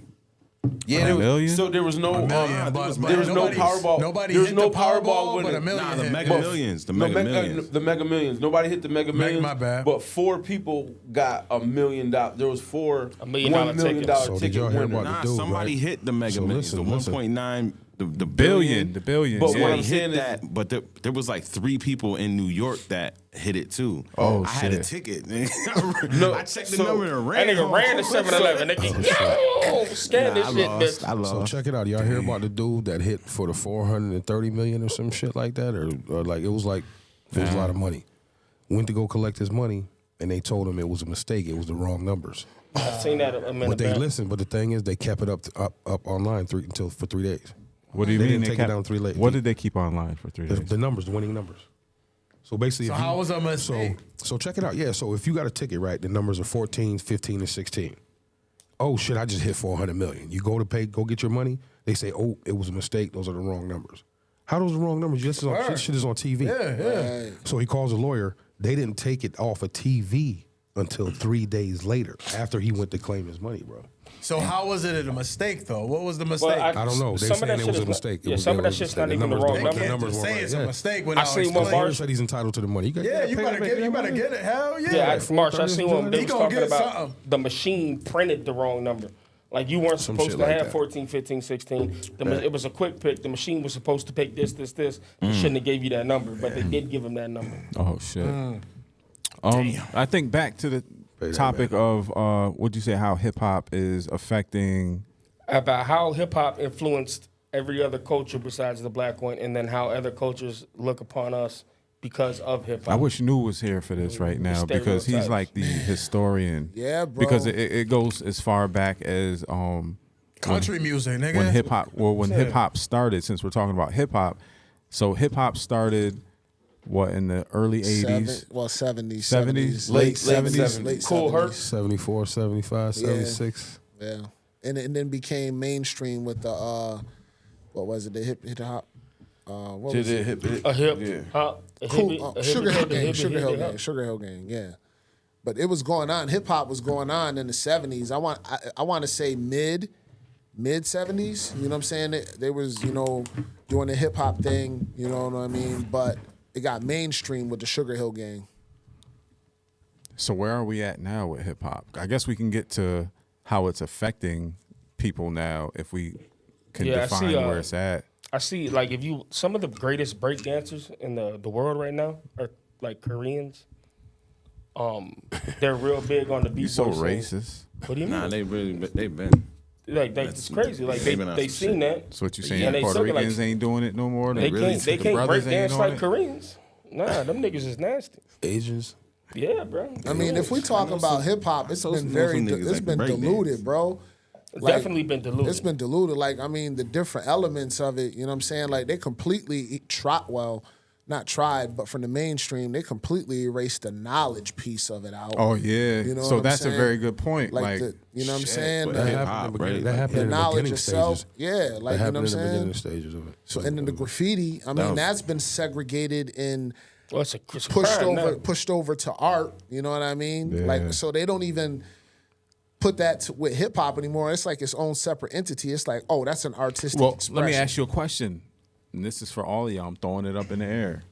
Yeah, A there was, million? so there was no million, but there was no Powerball. Nobody there was hit no the Powerball, winner. but $1 million. Nah, the hit. Mega But- Millions. The No, Mega Millions. The Mega Millions. Nobody hit the Mega Millions. my bad. But 4 people got $1 million. There was 4 $1 million $1 million tickets. So did ticket y'all hear winners. about Nah, the dude, somebody right? hit the Mega So Millions. listen, The listen. 1.9, the Billion, the billions. But yeah. what Somebody I'm saying hit is- that, but there was like 3 people in New York that hit it too. Oh, I had a shit. ticket. No, I checked the so- number and That ran. nigga ran to 7-Eleven. Yo, scan this shit, I bitch. So lost. check it out. Y'all hear about the dude that hit for the 430 million or some shit like that, or like it was a lot of money. Went to go collect his money, and they told him it was a mistake. It was the wrong numbers. I seen that a minute But they back. listened. But the thing is, they kept it up online for 3 days. What do you They mean? didn't take it kept- down 3 late. What did they keep online for 3 days? The numbers, the winning numbers. So basically, So if you- how was a mistake? So check it out. Yeah. So if you got a ticket, right, the numbers are 14, 15, and 16. Oh shit! I just hit 400 million. You go to pay, go get your money. They say, oh, it was a mistake. Those are the wrong numbers. How those the wrong numbers? This shit is on TV. Yeah. So he calls a lawyer. They didn't take it off of TV until 3 days later, after he went to claim his money, bro. So how was it a mistake though? What was the mistake? Well, I don't know. They Some of saying that it shit was is a not- mistake. yeah, It was- some it of that was a shit's mistake. not The even the numbers wrong don't- they the number. can't numbers just weren't say right. it's Yeah. a mistake I without seen one explaining. Lawyer said he's entitled to the money. Yeah, you better get it. Hell yeah. Yeah, Marsh, I seen one. They He was gonna talking get about something. the machine printed the wrong number. Like you weren't supposed shit to like have that. 14, 15, 16. It was a quick pick. The machine was supposed to pick this. They shouldn't have gave you that number, but they did give him that number. Oh shit. I think back to the that topic of what'd you say? How hip hop is affecting. About how hip hop influenced every other culture besides the black one, and then how other cultures look upon us because of hip hop. I wish Nu was here for this right now because he's Stereotypes. like the historian. Yeah, bro. Because it goes as far back as Country music, nigga. when hip hop. Well, when hip hop started, since we're talking about hip hop, so hip hop started what in the early 80s. 70s, 70s? late Late 70s, late Cool 70s. Herc. 74, 75, 76. Yeah, and then became mainstream with the what was it? The hip hop. What was it? A hip Yeah. hop. Cool, Sugar Hill Gang, Sugar Hill Gang, yeah. But it was going on. Hip hop was going on in the 70s. I want to say mid 70s. You know what I'm saying? They was doing the hip hop thing. You know what I mean? But it got mainstream with the Sugar Hill Gang. So where are we at now with hip hop? I guess we can get to how it's affecting people now if we can Yeah, I define see, where it's at. I see, like, if you, some of the greatest break dancers in the world right now are like Koreans. They're real big on the beat. You so racist. What do you mean? Nah, they've been. Like it's crazy. Like they've been on they some seen shit. that. So what you And saying? they Puerto still, like, Ricans ain't doing it no more. They really? can't. They The can't break brothers ain't dance on like it? Koreans. Nah, them niggas is nasty. Asians. Yeah, bro. I mean, if we talking about hip hop, it's I been know very, some niggas it's like been break diluted, dance. bro. Like, Definitely been diluted. It's been diluted. Like, I mean, the different elements of it, you know what I'm saying? Like, they completely trot well. not tried, but from the mainstream, they completely erased the knowledge piece of it out. Oh yeah. You know So what I'm that's a saying? very good point. Like, you know what I'm saying? but The- hip happened hop, in the right? beginning- That happened the in the knowledge beginning itself, stages. yeah, That like you know happened what I'm in the saying. beginning stages of it. So and then the graffiti, I mean, that's been segregated and Well, it's a crime pushed over to art. You know what I mean? Like so they don't even put that with hip hop anymore. It's like its own separate entity. It's like, oh, that's an artistic well, expression. let me ask you a question. And this is for all of y'all. I'm throwing it up in the air.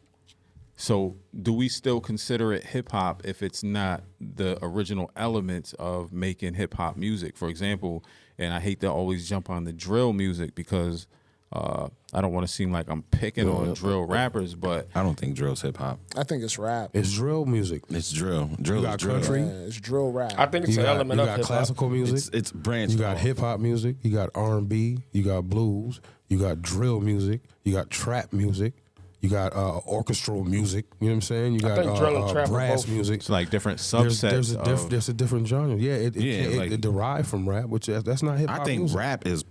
So, do we still consider it hip hop if it's not the original elements of making hip hop music? For example, and I hate to always jump on the drill music because I don't want to seem like I'm picking on drill rappers, but I don't think drill's hip hop. I think it's rap. It's drill music. It's drill. Drill You is got drill. country. Yeah, it's drill rap. I think it's You an got, element you of got hip hop. classical music. It's branched You got off. hip hop music. You got R&B. You got blues. You got drill music. You got trap music. You got orchestral music. You know what I'm saying? You got think drill and trap are brass both. music. it's like different There's, subsets. there's, a there's a different genre. Yeah, it derived from rap, which that's not hip hop. I think music. rap is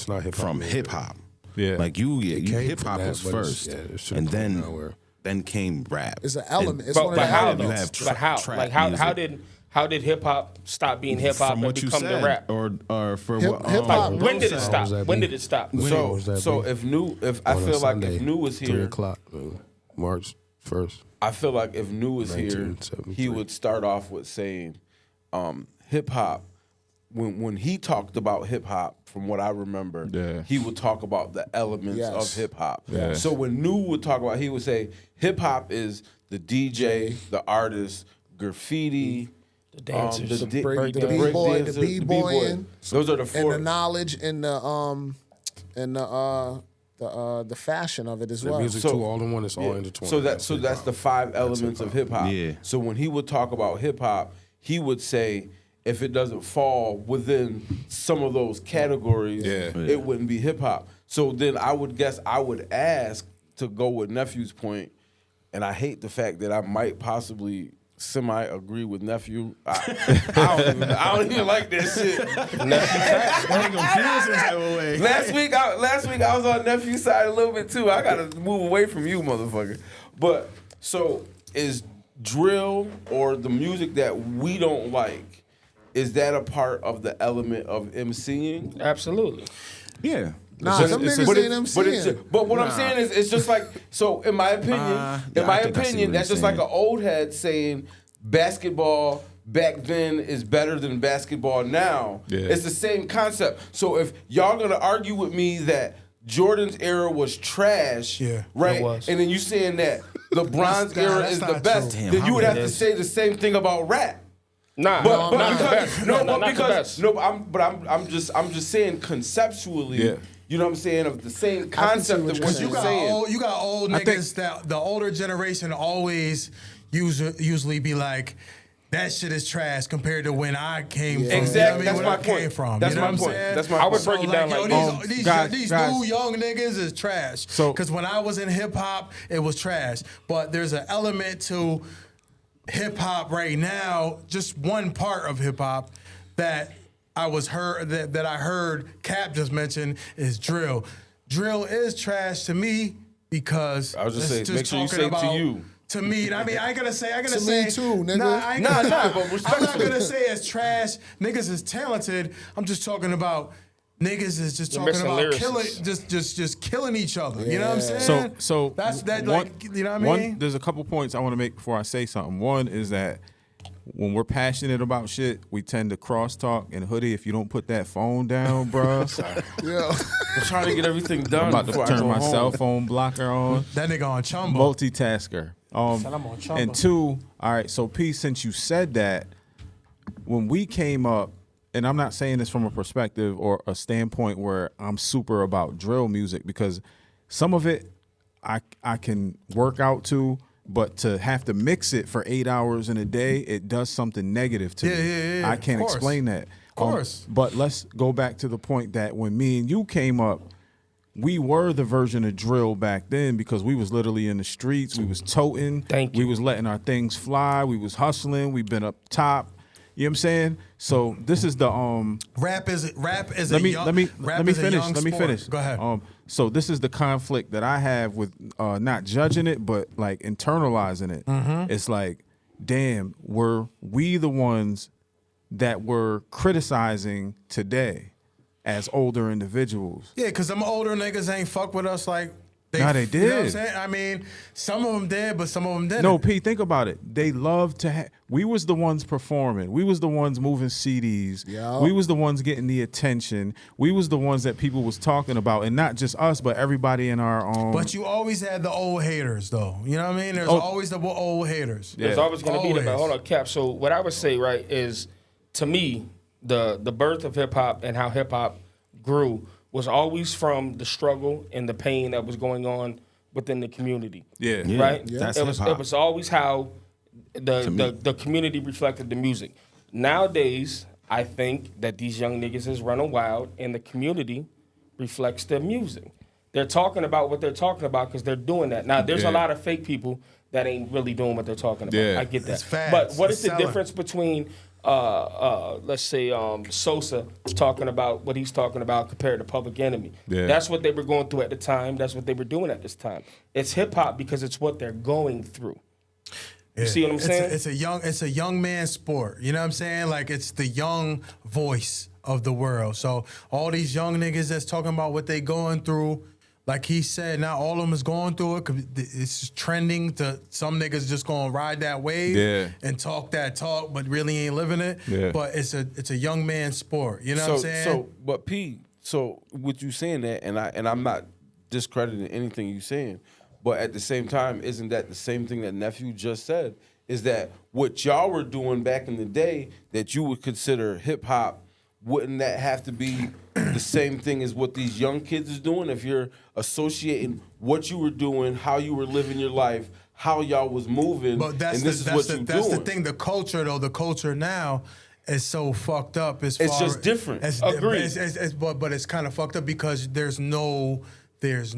not hip-hop from music. hip hop. Yeah. Like came hip hop from that, was but it's- first, yeah, it should've and come from nowhere. then came rap. It's an element. And- It's one of the But how elements. You have though? But how? trap Like how music. how did hip hop stop being hip hop From and what you become said, the rap? or for Hip- what? hip-hop- Like when did it What stop? was that When beat? did it stop? When was that So beat? if I On a feel like Sunday, if New was 3 here, o'clock, March 1st. I feel like if New was here, 1973. he would start off with saying, hip hop. When he talked about hip hop, from what I remember, Yeah. he would talk about the elements Yes. of hip hop. Yeah. So when New would talk about, he would say hip hop is the DJ, the artist, graffiti, The dancers, the break break boy, dancers, the b-boying, Those are the and four. the knowledge and the fashion of it as The well. music So- too, all in one. It's all Yeah. intertwined. So that's the five elements of hip hop. Yeah. So when he would talk about hip hop, he would say if it doesn't fall within some of those categories, it wouldn't be hip hop. So then I would guess I would ask to go with Nephew's point, and I hate the fact that I might possibly semi-agree with Nephew. I don't even like that shit. Last week I was on Nephew's side a little bit too. I gotta move away from you, motherfucker. But so is drill or the music that we don't like? Is that a part of the element of MCing? Absolutely. Yeah. Nah, It's them just- niggas But, ain't but what I'm saying is, it's just like, so in my opinion, I think I see what that's you're just like saying. an old head saying basketball back then is better than basketball now. Yeah. It's the same concept. So if y'all gonna argue with me that Jordan's era was trash, Yeah, right? it was. And then you saying that LeBron's Nah, era that's is the not best, true. Damn, then how you would have many to is- say the same thing about rap. Nah, But not the because best. no, not but the because best. no, I'm just saying conceptually. Yeah. You know what I'm saying, of the same concept what of you're what saying. you're saying. You got old I think- niggas that the older generation always usually be like, that shit is trash compared to when I came from. Exactly. You know what I mean? That's Where my I point. came from. That's you know my what I'm point. saying? That's my I would point. break it down yo, like these, this. these guys. new young niggas is trash. So- because when I was in hip hop, it was trash. But there's an element to hip hop right now, just one part of hip hop that I heard Cap just mention is drill. Drill is trash to me because I was just it's saying, make sure you talking say to about- you. To me, I mean, I ain't gonna say. I gotta To say me too, nigga. Nah, I ain't Nah, gonna, nah, but I'm not respectfully. gonna say it's trash. Niggas is talented. I'm just talking about niggas is just You're talking missing about lyricists. killing, just killing each other. You know what I'm saying? So that's that. one- Like, you know what I one, mean? there's a couple points I want to make before I say something. One is that when we're passionate about shit, we tend to crosstalk. And Hoodie, if you don't put that phone down, bro, Yeah. I'm trying to get everything done. I'm about to before I turn go my home. cell phone blocker on. That nigga on Chumbo. Multitasker. Said I'm on Chumbo. And two, all right, so P, since you said that, when we came up, and I'm not saying this from a perspective or a standpoint where I'm super about drill music, because some of it I can work out to, but to have to mix it for 8 hours in a day, it does something negative to me. Yeah, I can't of course. explain that. Of course. But let's go back to the point that when me and you came up, we were the version of drill back then because we was literally in the streets. We was toting. Thank We you. was letting our things fly. We was hustling. We been up top. You know what I'm saying? So this is the Rap is let a me young let me rap let me is a finish. young Let me sport. finish. Go ahead. So this is the conflict that I have with not judging it, but like internalizing it. It's like, damn, were we the ones that were criticizing today as older individuals? Yeah, because them older niggas ain't fuck with us like Nah, they You know what I'm did. saying? I mean, some of them did, but some of them didn't. No, P, think about it. They love to we was the ones performing. We was the ones moving CDs. Yeah. We was the ones getting the attention. We was the ones that people was talking about. And not just us, but everybody in our own. But you always had the old haters, though. You know what I mean? There's always the old haters. There's always going to be that. But Always. hold on, Cap. So what I would say, right, is to me, the birth of hip hop and how hip hop grew was always from the struggle and the pain that was going on within the community. Yeah. Right? That's It was hip-hop. always how To me. the community reflected the music. Nowadays, I think that these young niggas is running wild and the community reflects their music. They're talking about what they're talking about because they're doing that. Now, there's a lot of fake people that ain't really doing what they're talking about. Yeah. I get that. It's fads. But what It's is the selling. difference between let's say Sosa talking about what he's talking about compared to Public Enemy? Yeah. That's what they were going through at the time. That's what they were doing at this time. It's hip hop because it's what they're going through. You see what I'm saying? It's a young man sport. You know what I'm saying? Like it's the young voice of the world. So all these young niggas that's talking about what they going through, like he said, not all of them is going through it. 'Cause it's trending to some niggas just gonna ride that wave Yeah. and talk that talk, but really ain't living it. Yeah. But it's a young man sport. You know what I'm saying? So, but P, so with you saying that, and I'm not discrediting anything you saying, but at the same time, isn't that the same thing that nephew just said? Is that what y'all were doing back in the day that you would consider hip hop? Wouldn't that have to be the same thing as what these young kids is doing? If you're associating what you were doing, how you were living your life, how y'all was moving, But that's and this is what you're that's the doing. thing. The culture, though, the culture now is so fucked up. It's just different. Agreed. But it's kind of fucked up because there's no There's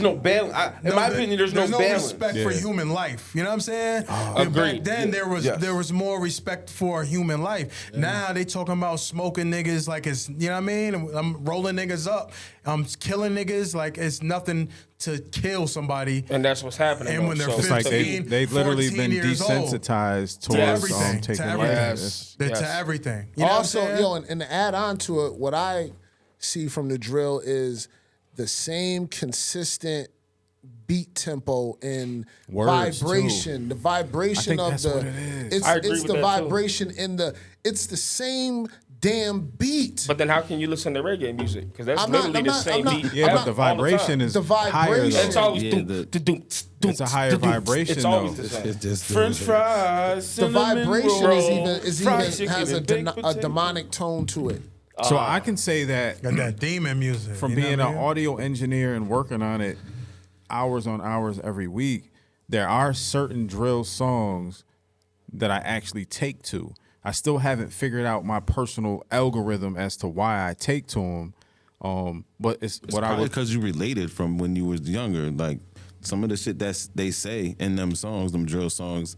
no balance. In my opinion, there's no balance. respect for human life. You know what I'm saying? And agreed. back then Yes. there was more respect for human life. Now they talking about smoking niggas like it's, you know what I mean? I'm rolling niggas up. I'm killing niggas like it's nothing to kill somebody. And that's what's happening. And when though. they're So- It's like 15, they've literally 14 been years old. desensitized To towards everything. taking To life. everything. Yes. To Yes. everything. You know Also, what I'm saying? and to add on to it, what I see from the drill is the same consistent beat tempo and Words, vibration. too. The vibration I think of that's the what it is. it's I agree it's with the that, too. vibration in the it's the same damn beat. But then how can you listen to reggae music? Because that's I'm not- literally I'm the not- same I'm not- beat. Yeah, I'm but not- the all the vibration time. is The higher vibration- though. It's always Yeah, It's a higher vibration, It's always though. the same. It's just French fries, the cinnamon vibration roll, is fried even chicken has and baked a potato. demonic tone to it. So I can say that Got that demon music. from you know being what an I mean? audio engineer and working on it hours on hours every week, there are certain drill songs that I actually take to. I still haven't figured out my personal algorithm as to why I take to them. But it's It's what I probably would. because you related from when you was younger. Like some of the shit that they say in them songs, them drill songs.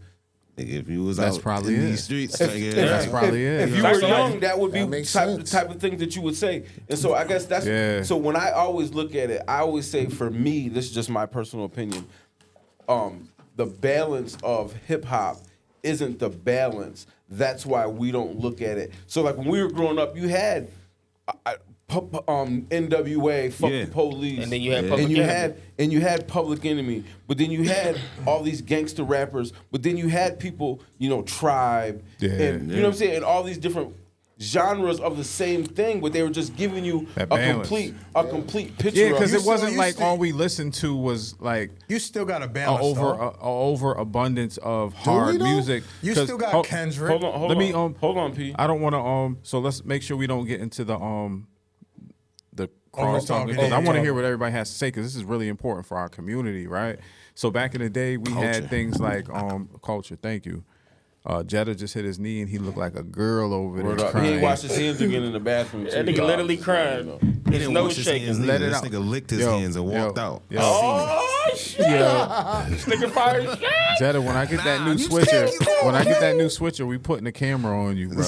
If you was That's out probably in it. these streets, That's probably it. If you That's were right. young, that would be That makes the sense. type of thing that you would say. And so I guess that's Yeah. so when I always look at it, I always say for me, this is just my personal opinion. The balance of hip hop isn't the balance. That's why we don't look at it. So like when we were growing up, you had NWA, Fuck Yeah. the Police, And then you had Public and you Enemy. had Public Enemy, but then you had all these gangster rappers, but then you had people, Tribe, Yeah. and you know what I'm saying, and all these different genres of the same thing, but they were just giving you That a balance. complete picture. Yeah, of because it. it wasn't you like still- all we listened to was like You still got a a balance. though. overabundance of hard though? music. You 'Cause- still got hold- Kendrick. Hold on, Let me hold on, P. I don't want to so let's make sure we don't get into the cross talking Overtalking, because I want to overtalking. hear what everybody has to say because this is really important for our community, right? So back in the day, we had things like culture. Thank you. Jetta just hit his knee and he looked like a girl over there Word up. He crying. ain't washed his hands again in the bathroom. That nigga literally crying. He didn't no wash his shaking. hands. Let Neither. it This out. nigga licked his Yo, hands and walked out. Yo. Oh shit! This nigga fired shit. Jetta, when I get that new you switcher, said you when I get that new switcher, we putting the camera on you, bro.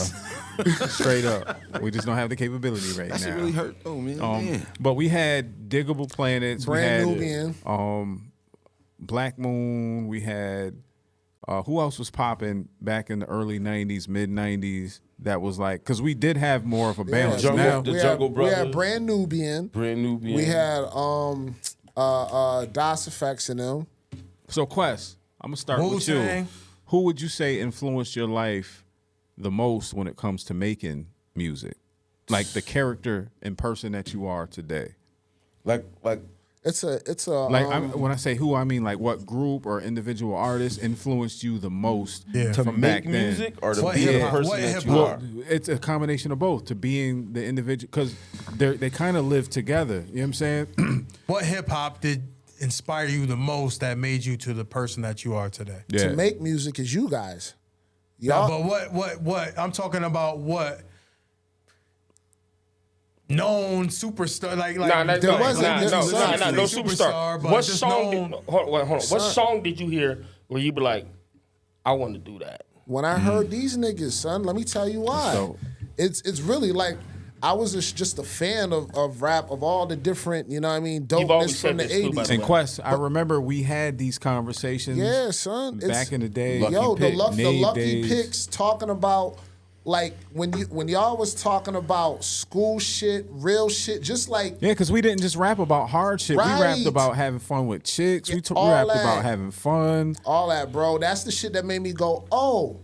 Straight up. We just don't have the capability right That shit now. really hurt though, man. Damn. But we had Diggable Planets. Brand we Nubian. had Black Moon. We had who else was popping back in the early '90s, mid '90s? That was like, because we did have more of a balance. Jungle- Now, the we Jungle had, we had Brothers. Brand Nubian. Brand new. We had DOS Effects in them. so Quest, I'm gonna start with you. Wu-Tang. Who would you say influenced your life the most when it comes to making music? Like the character and person that you are today. like It's a Like when I say who, I mean like what group or individual artist influenced you the most Yeah. to from make back then? music or to What be the hip-hop- person what that you hip-hop? are. It's a combination of both. To being the individual, because they kind of live together. You know what I'm saying? What hip hop did inspire you the most that made you to the person that you are today? to make music is you guys. No, Y'all, but what? I'm talking about what known superstar like Nah, There wasn't- no superstar, superstar. but What just song? known- Hold on. What Son. song did you hear where you be like, I want to do that? when I heard these niggas, son, let me tell you why. So- It's really like I was just a fan of rap, of all the different, you know what I mean, You've always dopeness from said the this too, by 80s. the And way. Quest, I remember we had these conversations. Yeah, son. Back in the day, Yo, Pick, the Nave lucky days. picks talking about like when y'all was talking about school shit, real shit, just like Yeah, because we didn't just rap about hard shit. We Right. rapped about having fun with chicks. Yeah, We all rapped that. about having fun. all that, bro. That's the shit that made me go, oh,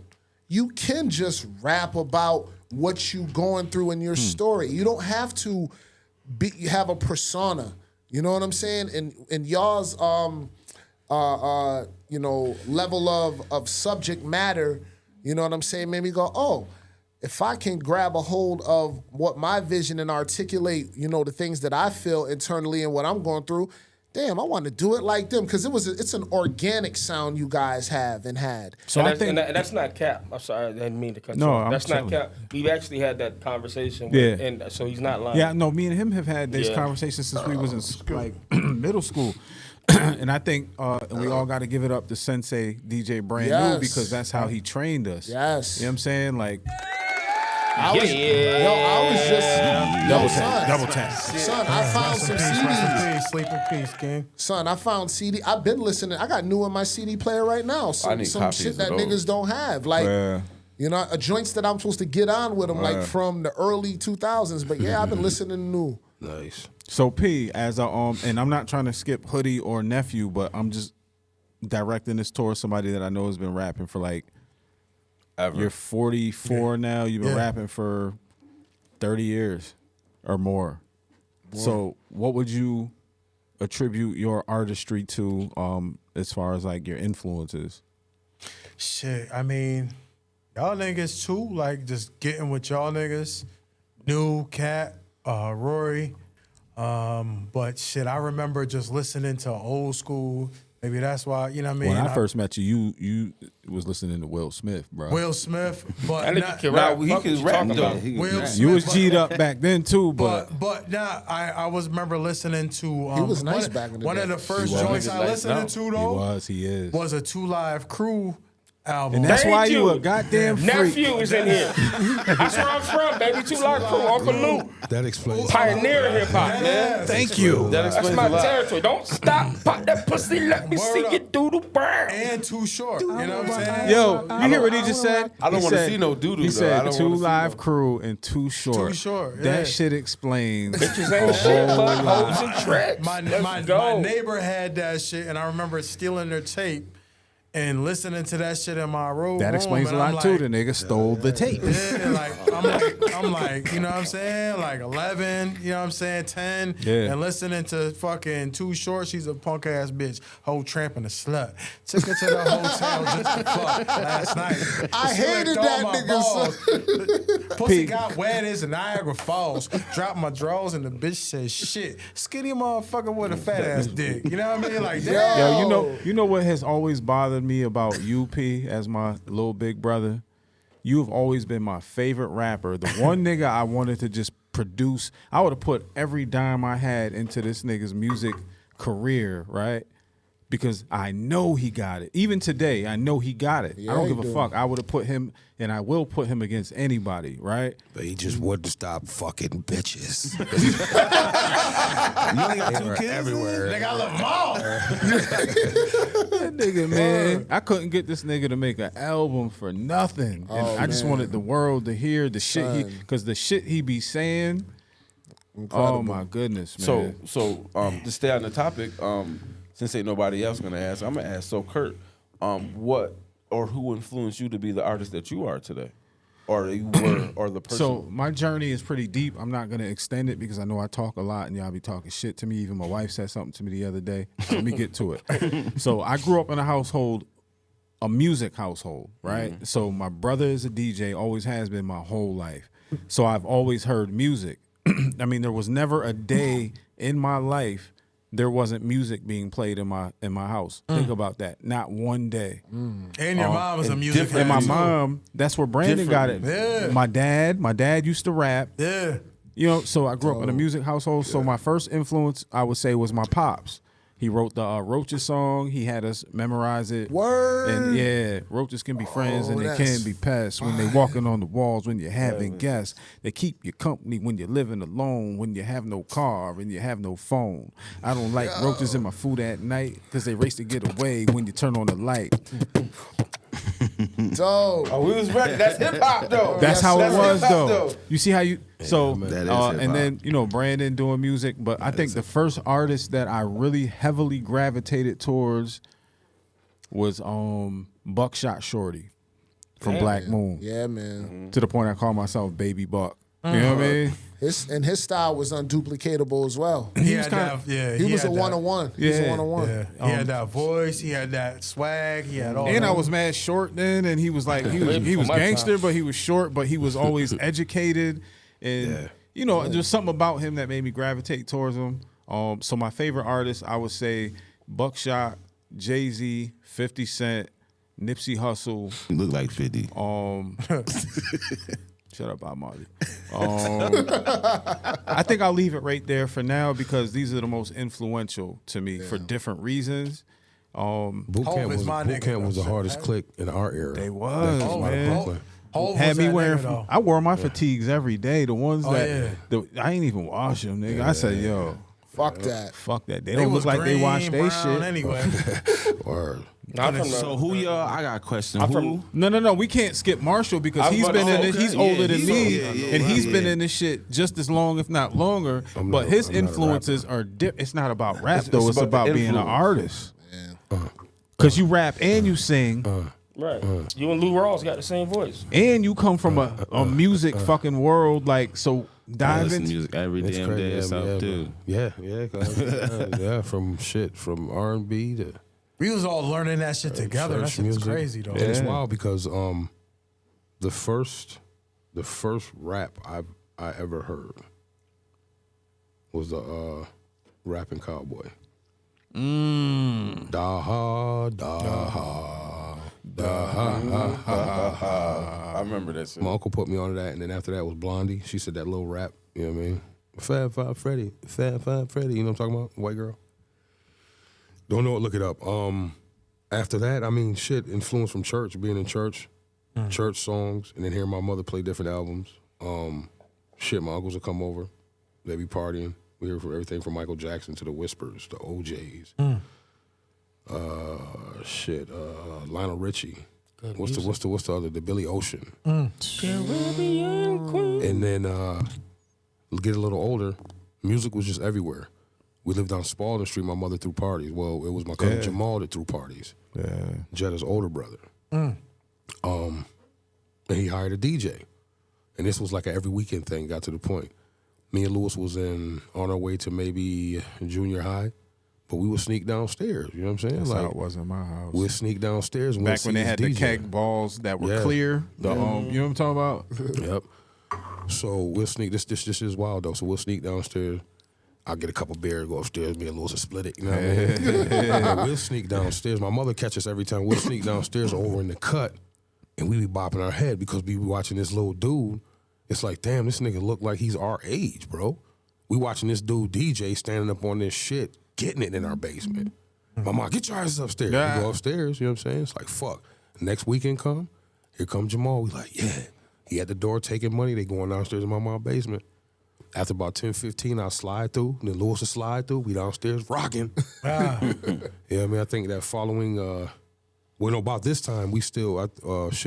you can just rap about what you going through in your story. You don't have to have a persona. You know what I'm saying? And y'all's level of subject matter, you know what I'm saying, made me go, oh, if I can grab a hold of what my vision and articulate, you know, the things that I feel internally and what I'm going through, damn, I want to do it like them because it's an organic sound you guys have and had. So and I that's, think and that's not cap. I'm sorry, I didn't mean to cut you No, off. I'm That's not chilling. cap. We've actually had that conversation. Yeah. And so he's not lying. Yeah, no, me and him have had these Yeah. conversations since we was in like middle school. And I think we all got to give it up to Sensei DJ Brand New Yes. because that's how he trained us. Yes. You know what I'm saying? Like I was just double son, tap, double tap. son, I found some Rest in CDs. peace, sleep in peace, King. Son, I found CD. I've been listening. I got new in my CD player right now. I Some need some copies shit of that those. niggas don't have. Like, Yeah. you know, joints that I'm supposed to get on with them, like from the early 2000s. But yeah, I've been listening to new. Nice. So P, as a and I'm not trying to skip Hoodie or Nephew, but I'm just directing this towards somebody that I know has been rapping for like Ever. you're 44 now. You've been Yeah. rapping for 30 years or more. So what would you attribute your artistry to as far as like your influences? Shit, I mean, y'all niggas too, like just getting with y'all niggas. New Cat, Rory. But shit, I remember just listening to old school. Maybe that's why, you know what I mean? When I first met you, you was listening to Will Smith, bro. Will Smith, but That nigga not, can Nah, rap. he Fuck can what you rap talking though. about. He can Will rap. Smith, You was but- G'd up back then too, but But now I was remember listening to He was nice one, back in the one day. of the first He was. joints Niggas I like listened now. to though he is. was a 2 Live Crew album. And that's Thank why you you. a goddamn freak. Nephew is in here. That's where I'm from, baby. 2 Live Crew, Uncle Luke. That explains. Pioneer hip hop, man. Thank you. That That's explains my a lot. territory. Don't stop. Pop that pussy. Let me Word see up. you do the burn. And Too Short. You know what I'm saying? Yo, you hear what he just said? I don't He wanna said- see no doo-doo, He though. I said don't 2 wanna see Live no- Crew and Too Short. Too Short, yeah. That shit explains. Bitches ain't shit but hoes and tricks. My Let's go. neighbor had that shit, and I remember stealing their tape and listening to that shit in my room. That explains a and lot I'm too. like, The nigga stole the tape. Yeah, I'm like, you know what I'm saying? Like 11, you know what I'm saying? 10. Yeah. And listening to fucking Too Short, she's a punk ass bitch. Whole tramping a slut. Took her to the hotel just to fuck last night. I She hated licked all that my nigga, balls. Pussy got wet as Niagara Falls. Dropped my drawers and the bitch said, shit, skinny motherfucker with a fat ass dick. You know what I mean? Like, damn. Yo, you know what has always bothered me about UP as my little big brother you have always been my favorite rapper. The one nigga I wanted to just produce. I would have put every dime I had into this nigga's music career, right? Because I know he got it. Even today, I know he got it. Yeah, I don't he give a do. fuck. I would have put him, and I will put him against anybody, right? But he just wouldn't stop fucking bitches. You only got 2 kids? Everywhere. Nigga, I love them all. That nigga, man, I couldn't get this nigga to make an album for nothing. And I just man. wanted the world to hear the shit because the shit he be saying, oh my goodness, man. So to stay on the topic, since ain't nobody else gonna ask, I'm gonna ask. So Kurt, what or who influenced you to be the artist that you are today, or you were, or the person? So my journey is pretty deep. I'm not gonna extend it because I know I talk a lot and y'all be talking shit to me. Even my wife said something to me the other day. Let me get to it. So I grew up in a music household, right? So my brother is a DJ, always has been my whole life. So I've always heard music. I mean, there was never a day in my life there wasn't music being played in my house. Think about that. Not one day. And your mom was a music And my fan, too. mom, that's where Brandon got it. Yeah. My dad used to rap. Yeah. You know, so I grew up in a music household. So my first influence, I would say, was my pops. He wrote the Roaches song. He had us memorize it. Word. And yeah, roaches can be friends and they that's can be pests. When they walking on the walls, when you're having guests. They keep you company when you're living alone, when you have no car and you have no phone. I don't like roaches in my food at night because they race to get away when you turn on the light. Dope. Oh, we was ready. That's hip hop though. That's how it was, hip-hop, though. You see how you so, That is and hip-hop. then Brandon doing music. But I think the first artist that I really heavily gravitated towards was Buckshot Shorty from Black Moon. Yeah, man. To the point I call myself Baby Buck. You know what I mean? His style was unduplicatable as well. He was had kinda- that, He was had a that- one-on-one. He was a Yeah. one-on-one. Yeah. He had that voice. He had that swag. He had all And that. I was mad short then, and he was like he was Before my gangster, time. but he was short, but he was always educated, and there's something about him that made me gravitate towards him. So my favorite artists, I would say Buckshot, Jay-Z, 50 Cent, Nipsey Hussle. You look like 50. Shut up, Bob Marley. I think I'll leave it right there for now because these are the most influential to me for different reasons. Boot Hov camp is was, my boot nigga, camp was the though. hardest clique in our era. They was, Hov- man. Hov- Hov Had was me that wearing. nigga, though. I wore my fatigues every day. The ones Oh, that I ain't even wash them, nigga. I said, yo, Fuck that. fuck that. They They don't was look like they green, wash their brown shit. Anyway. Or I'm from So who y'all? I got a question. I'm Who? from- No. We can't skip Marshall because I was he's about been to in say, it. He's okay. older Yeah, than he's me, older. Yeah, and he's yeah. been in this shit just as long, if not longer. I'm But not- his I'm not a influences are. It's not about rap though. It's about the about being an influence. artist. Because you rap and you sing. Right. You and Lou Rawls got the same voice. And you come from a music fucking world, like so. I Dive listen to into music every it's damn crazy. day. It's out, dude. Yeah, from R&B to We was all learning that shit together. That church shit was music. crazy, though. And it's wild because the first rap I ever heard was the rapping cowboy. Da ha I remember that shit. My uncle put me on that, and then after that was Blondie. She said that little rap, you know what I mean? Fab Five Freddy, you know what I'm talking about? White girl. Don't know it, look it up. After that, I mean, shit, influence from church, being in church, church songs, and then hearing my mother play different albums. Shit, my uncles would come over, they'd be partying. We hear from everything from Michael Jackson to the Whispers, the OJs. Lionel Richie. What's the other? The Billy Ocean. And then get a little older, music was just everywhere. We lived on Spalding Street. My mother threw parties. Well, it was my cousin Jamal that threw parties. Yeah. Jetta's older brother. And he hired a DJ. And this was like an every weekend thing, got to the point. Me and Lewis was on our way to maybe junior high, but we would sneak downstairs, you know what I'm saying? That's like how it was in my house. we'd sneak downstairs and Back we'd when they see had this the DJ. keg balls that were Yeah. clear. You know what I'm talking about? Yep. So we'll sneak. This is wild though. So we'll sneak downstairs. I'll get a couple beer, go upstairs, me and Lewis will split it. You know what I mean? And we'll sneak downstairs. My mother catches us every time. We'll sneak downstairs over in the cut and we be bopping our head because we be watching this little dude. It's like, damn, this nigga look like he's our age, bro. We watching this dude DJ standing up on this shit, getting it in our basement. My mom, get your asses upstairs. Yeah. We go upstairs, you know what I'm saying? It's like, fuck. Next weekend come, here come Jamal. We like, yeah. He at the door taking money. They going downstairs in my mom's basement. After about 10, 15, I'll slide through. Then Lewis will slide through. We downstairs rocking. Yeah, I mean, I think that following, about this time, we still,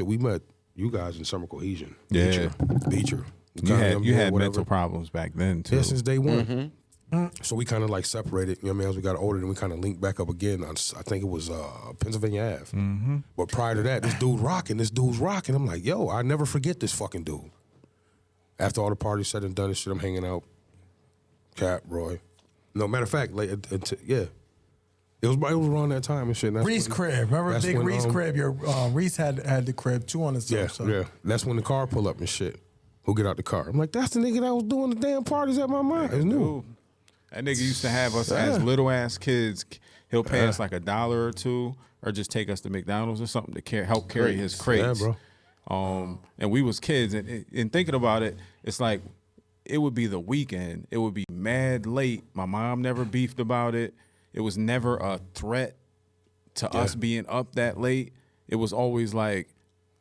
we met you guys in Summer Cohesion. Yeah. Beecher. You had mental problems back then, too. Yeah, since day one. So we kind of like separated, you know what I mean, as we got older, then we kind of linked back up again on, I think it was Pennsylvania Ave. But prior to that, this dude's rocking. I'm like, yo, I never forget this fucking dude. After all the parties said and done and shit, I'm hanging out. Cap, Roy. No, matter of fact, like, yeah. It was around that time and shit. And Reese crib. Remember Big Reese crib? Your Reese had the crib too on his Yeah. That's when the car pull up and shit. Who get out the car? I'm like, that's the nigga that was doing the damn parties at my mom. It's new. That nigga used to have us as little ass kids. He'll pay us like $1 or $2, or just take us to McDonald's or something to help carry his crates. Yeah, bro. And we was kids, and thinking about it, it's like it would be the weekend. It would be mad late. My mom never beefed about it. It was never a threat to us being up that late. It was always like,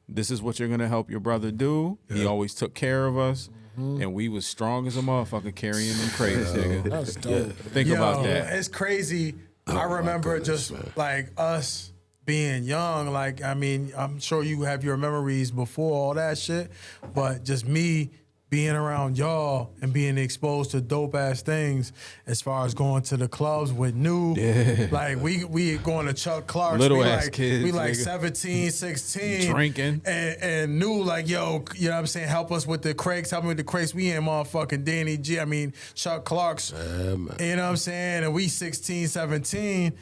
this is what you're gonna help your brother do. Yeah. He always took care of us. And we was strong as a motherfucker carrying them crates, nigga. That's dope. Think about that. It's crazy. I remember just like us being young. Like, I mean, I'm sure you have your memories before all that shit, but just me being around y'all and being exposed to dope ass things as far as going to the clubs with New. Yeah. Like we going to Chuck Clark's. Little ass kids. We like nigga. 17, 16. Drinking. And New like, yo, you know what I'm saying, help us with the crates, help me with the crates. We in motherfucking Danny G. I mean, Chuck Clark's. You know what I'm saying? And we 16, 17.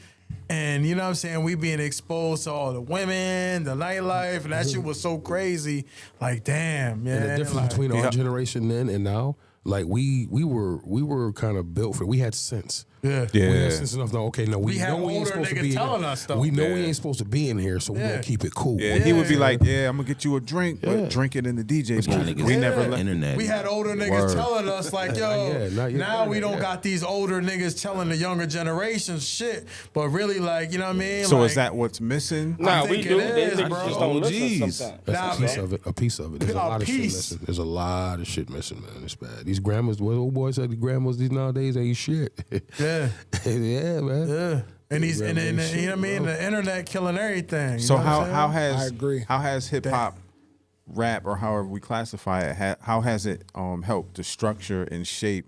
And you know what I'm saying? We being exposed to all the women, the nightlife, and that shit was so crazy. Like, damn, man. And the difference between our generation then and now, like we were kind of built for. We had sense. Yeah. We had sense enough. No, okay, no, we had know we ain't older supposed to niggas be telling in us stuff. We know we ain't supposed to be in here, so we gonna keep it cool. Yeah, he would be like, "Yeah, I'm gonna get you a drink, but drink it in the DJ booth." We never let internet. We had older niggas telling us like, "Yo, now we don't got these older niggas telling the younger generations shit." But really, like, you know what I mean? So like, is that what's missing? Nah, we do. it They is, just bro. don't listen Jeez. sometimes. That's a piece of it. There's a lot of shit missing. There's a lot of shit missing, man. It's bad. These grandmas, what old boy said, the grandmas these nowadays ain't shit. Yeah. Yeah, man. Yeah. And you know what I mean? The internet killing everything. So know what I'm saying? I agree. How has hip hop, rap, or however we classify it, how has it helped to structure and shape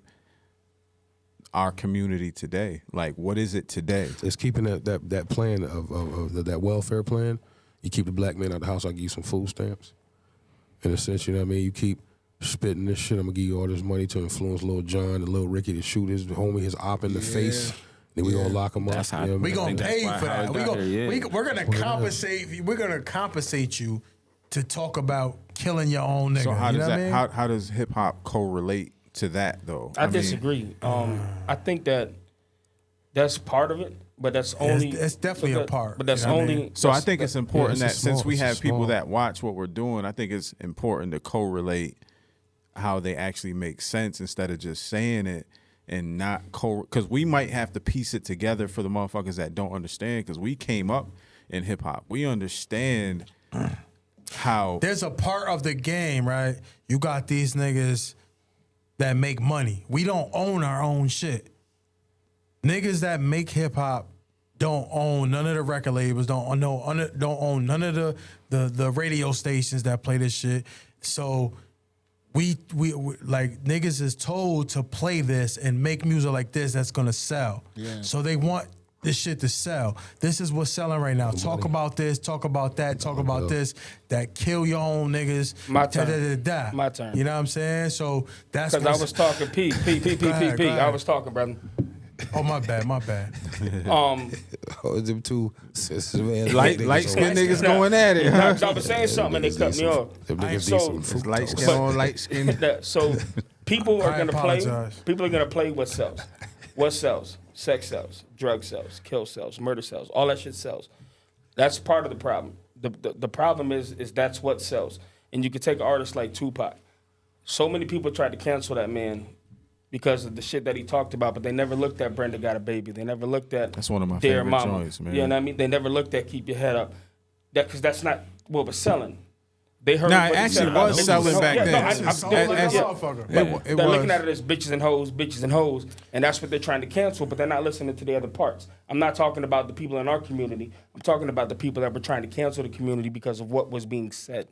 our community today? Like, what is it today? It's keeping that plan of that welfare plan. You keep the black man out of the house, I'll give you some food stamps. In a sense, you know what I mean? You keep spitting this shit, I'm gonna give you all this money to influence Lil John and Lil Ricky to shoot his homie, his op in the face. Then we gonna lock him up. That's how- you know what I We mean? gonna pay for that. We're gonna compensate. We're gonna compensate you to talk about killing your own nigga. So how you does know that? what I mean? How does hip hop correlate to that though? I mean, disagree. I think that's part of it, but that's only. It's definitely a part. But that's you know what I only. mean? So I think it's important it's a that since small- we it's a have people small- that watch what we're doing, I think it's important to correlate how they actually make sense instead of just saying it and not because we might have to piece it together for the motherfuckers that don't understand because we came up in hip hop. We understand how There's a part of the game, right? You got these niggas that make money. We don't own our own shit. Niggas that make hip hop don't own none of the record labels, don't own none of the radio stations that play this shit. So we like niggas is told to play this and make music like this that's gonna sell. Yeah. So they want this shit to sell. This is what's selling right now. Talk about this, talk about that, talk about this. That kill your own niggas. My turn. My turn. You know what I'm saying? So that's Because I was talking P. Go ahead. I was talking, brother. Oh, my bad. Oh, them two man, light skinned niggas going at it. Huh? I was saying something and they cut me off. Them niggas So- need some fructose. Light skin on light skin. So people are I gonna play. apologize. People are gonna play what sells. What sells? Sex sells. Drug sells. Kill sells. Murder sells. All that shit sells. That's part of the problem. The problem is that's what sells. And you could take an artist like Tupac. So many people tried to cancel that man because of the shit that he talked about, but they never looked at Brenda Got a Baby. They never looked at That's one of my Dear favorite Mama. joints, man. You know what I mean? They never looked at Keep Your Head Up. Because that's not what was selling. They heard Nah, what it he said actually about was bitches selling and back hoes. then. Yeah, It's no, sold like a yeah. motherfucker. But It they're was. looking at it as bitches and hoes, and that's what they're trying to cancel, but they're not listening to the other parts. I'm not talking about the people in our community. I'm talking about the people that were trying to cancel the community because of what was being said.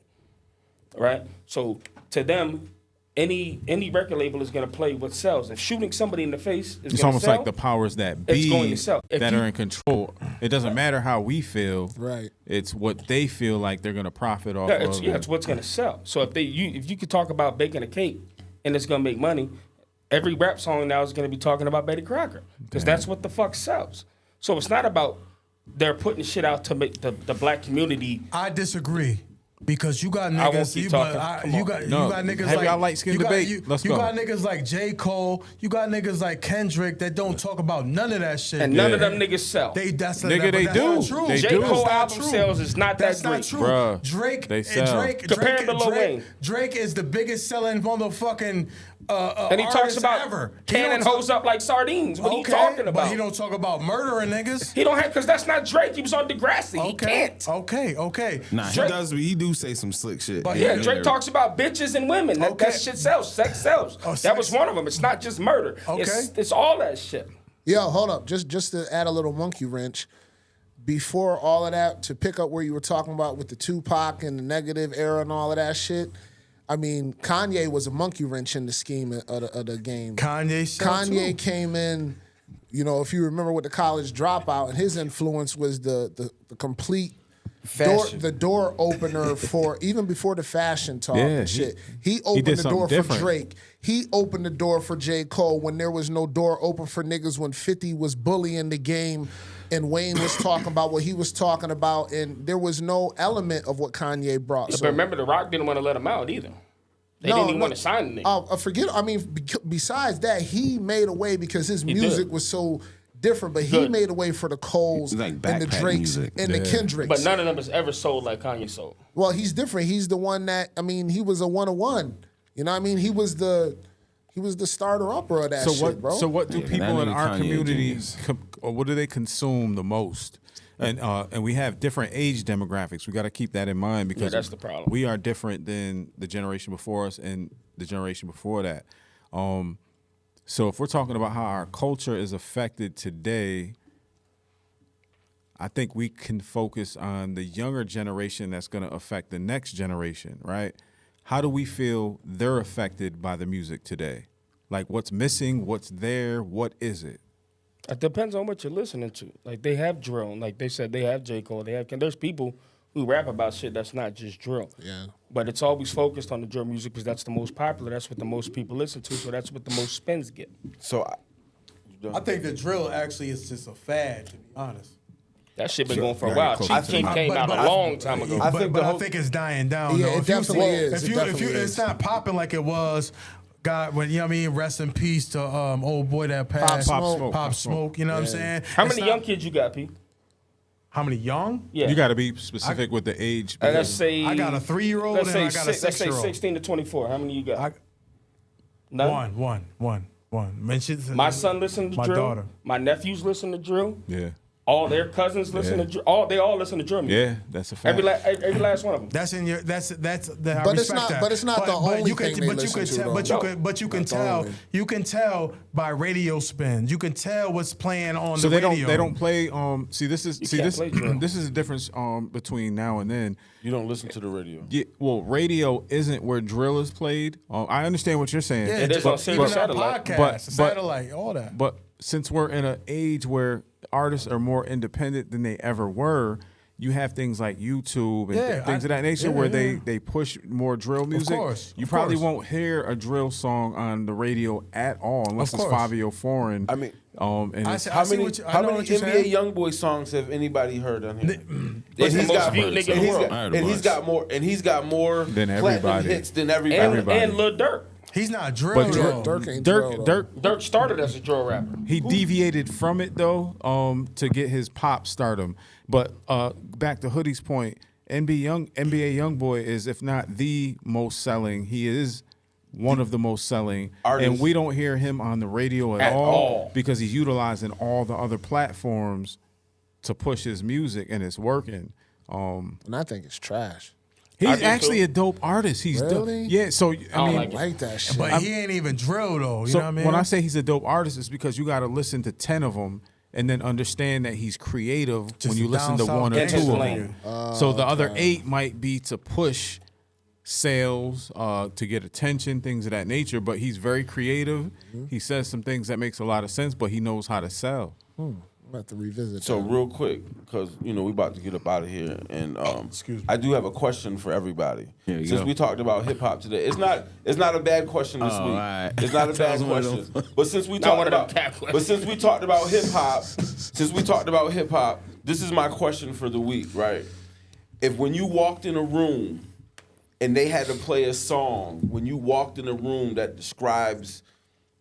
Right? So to them, any record label is going to play what sells. If shooting somebody in the face is It's going to almost sell, like the powers that it's be going to sell. If that you- are in control. It doesn't matter how we feel. Right. It's what they feel like they're going to profit off Yeah, of. it's what's going to sell. So if you could talk about baking a cake and it's going to make money, every rap song now is going to be talking about Betty Crocker because that's what the fuck sells. So it's not about they're putting shit out to make the black community. I disagree. Because you got I won't niggas, keep you, talking. but Come you on. got No. you got niggas Have like y'all light-skinned you got- debate? You, Let's you go. got niggas like J. Cole. You got niggas like Kendrick that don't talk about none of that shit. And none of them niggas sell. That's Nigga, but they that's do. Not true. They J. do. Cole That's not album true. sales is not That's that not great. true. Bruh, Drake, they sell. Compare him to Lil Wayne. Drake is the biggest selling motherfucking And he talks artist about ever. He canning don't hoes up like sardines. What are you Okay, talking about? But he don't talk about murdering niggas. He don't have, because that's not Drake. He was on Degrassi. He can't. Okay. Nah, Drake- he do say some slick shit. But Yeah, Drake talks about bitches and women. That Okay. shit sells. Sex sells. Oh, that sex- was one of them. It's not just murder. Okay. It's all that shit. Yo, hold up. Just to add a little monkey wrench. Before all of that, to pick up where you were talking about with the Tupac and the negative era and all of that shit, I mean, Kanye was a monkey wrench in the scheme of the game. Kanye came in, you know, if you remember with the college dropout, and his influence was the complete door opener for, even before the fashion talk and shit. He opened did the door something for different. Drake. He opened the door for J. Cole when there was no door open for niggas, when 50 was bullying the game and Wayne was talking about what he was talking about, and there was no element of what Kanye brought. But remember, The Rock didn't want to let him out either. They No, didn't even no. want to sign the nigga. Forget. I mean, besides that, he made a way because his music did. was so different. But he Good. made a way for the Coles Like and the backpack Drakes music. and the Kendricks. But none of them has ever sold like Kanye sold. Well, he's different. He's the one that, I mean, he was a 101. You know what I mean? He was the starter upper of that So shit, what? bro. So what do Yeah, people that in nigga our Kanye community? genius. Or what do they consume the most? And we have different age demographics. We got to keep that in mind because that's the problem. We are different than the generation before us and the generation before that. So if we're talking about how our culture is affected today, I think we can focus on the younger generation that's going to affect the next generation, right? How do we feel they're affected by the music today? Like what's missing, what's there, what is it? It depends on what you're listening to. Like they have drill. Like they said, they have J. Cole. There's people who rap about shit that's not just drill. Yeah. But it's always focused on the drill music because that's the most popular. That's what the most people listen to. So that's what the most spins get. So I think the drill actually is just a fad, to be honest. That shit been going for a Very while. close Chief to Keef that. came out a long time ago. I think the whole- I think it's dying down. Yeah, though. it If you definitely see- is. If It you, definitely it's is. not popping like it was. God, when you know what I mean, rest in peace to old boy that passed, Pop Smoke. You know what I'm saying? How It's many not- young kids you got, P? How many young? Yeah. You got to be specific with the age. Let's because- say I got a 3-year-old let's and say I got a let's say 6-year-old. 16 to 24. How many you got? I- None? One. Man, she's- My son listens to my drill. daughter. My nephews listen to drill. Yeah, All their cousins listen to drill. They all listen to drill music. yeah, that's a fact. Every last one of them. That's in your. That's the. I But it's respect not- that. but it's not the only you can, thing they but you listen can to, tell. though. But you No. can. But you can Not the tell. only. You can tell by radio spins. You can tell what's playing on So the they radio. don't play. See, this is can't play drill. this is the difference between now and then. you don't listen to the radio. Yeah, well, radio isn't where drill is played. I understand what you're saying. Yeah, It is but- on Sirius even on satellite. podcasts, But- satellite, all that. But since we're in an age where artists are more independent than they ever were, you have things like YouTube and Yeah, things of that nature yeah, where yeah. they push more drill music. course, you of probably course. won't hear a drill song on the radio at all unless Of it's course. Fabio Foreign. I mean, and it's- I How see many what you- I how know many what you're NBA saying. YoungBoy songs have anybody heard on here? It's the most viewed nigga in the world. I heard a and he's bunch. got more Than platinum everybody. hits than And, everybody. Everybody. and Lil Durk. He's not drill. But though. Dirk ain't drill, though. Durk started as a drill rapper. He deviated from it though, to get his pop stardom. But back to Hoodie's point, NBA YoungBoy is, if not the most selling, he is one of the most selling. Artist. And we don't hear him on the radio at all because he's utilizing all the other platforms to push his music, and it's working. And I think it's trash. He's actually a dope artist. He's Really? dope. Yeah, so I mean, I like that shit. But he ain't even drill though. You so know what I mean? when I say he's a dope artist, it's because you got to listen to 10 of them and then understand that he's creative when you listen to down one or south, two his of lane. them. So the other 8 might be to push sales, to get attention, things of that nature. But he's very creative. He says some things that makes a lot of sense, but he knows how to sell. I'm about to revisit So that. real quick, because we about to get up out of here, and I do have a question for everybody. Here you Since go. we talked about hip hop today, it's not a bad question this week. right. It's not a Tell bad us one of question. those. But since we Not talked one of them about bad questions. but since we talked about hip hop, this is my question for the week, right? If when you walked in a room and they had to play a song, when you walked in a room that describes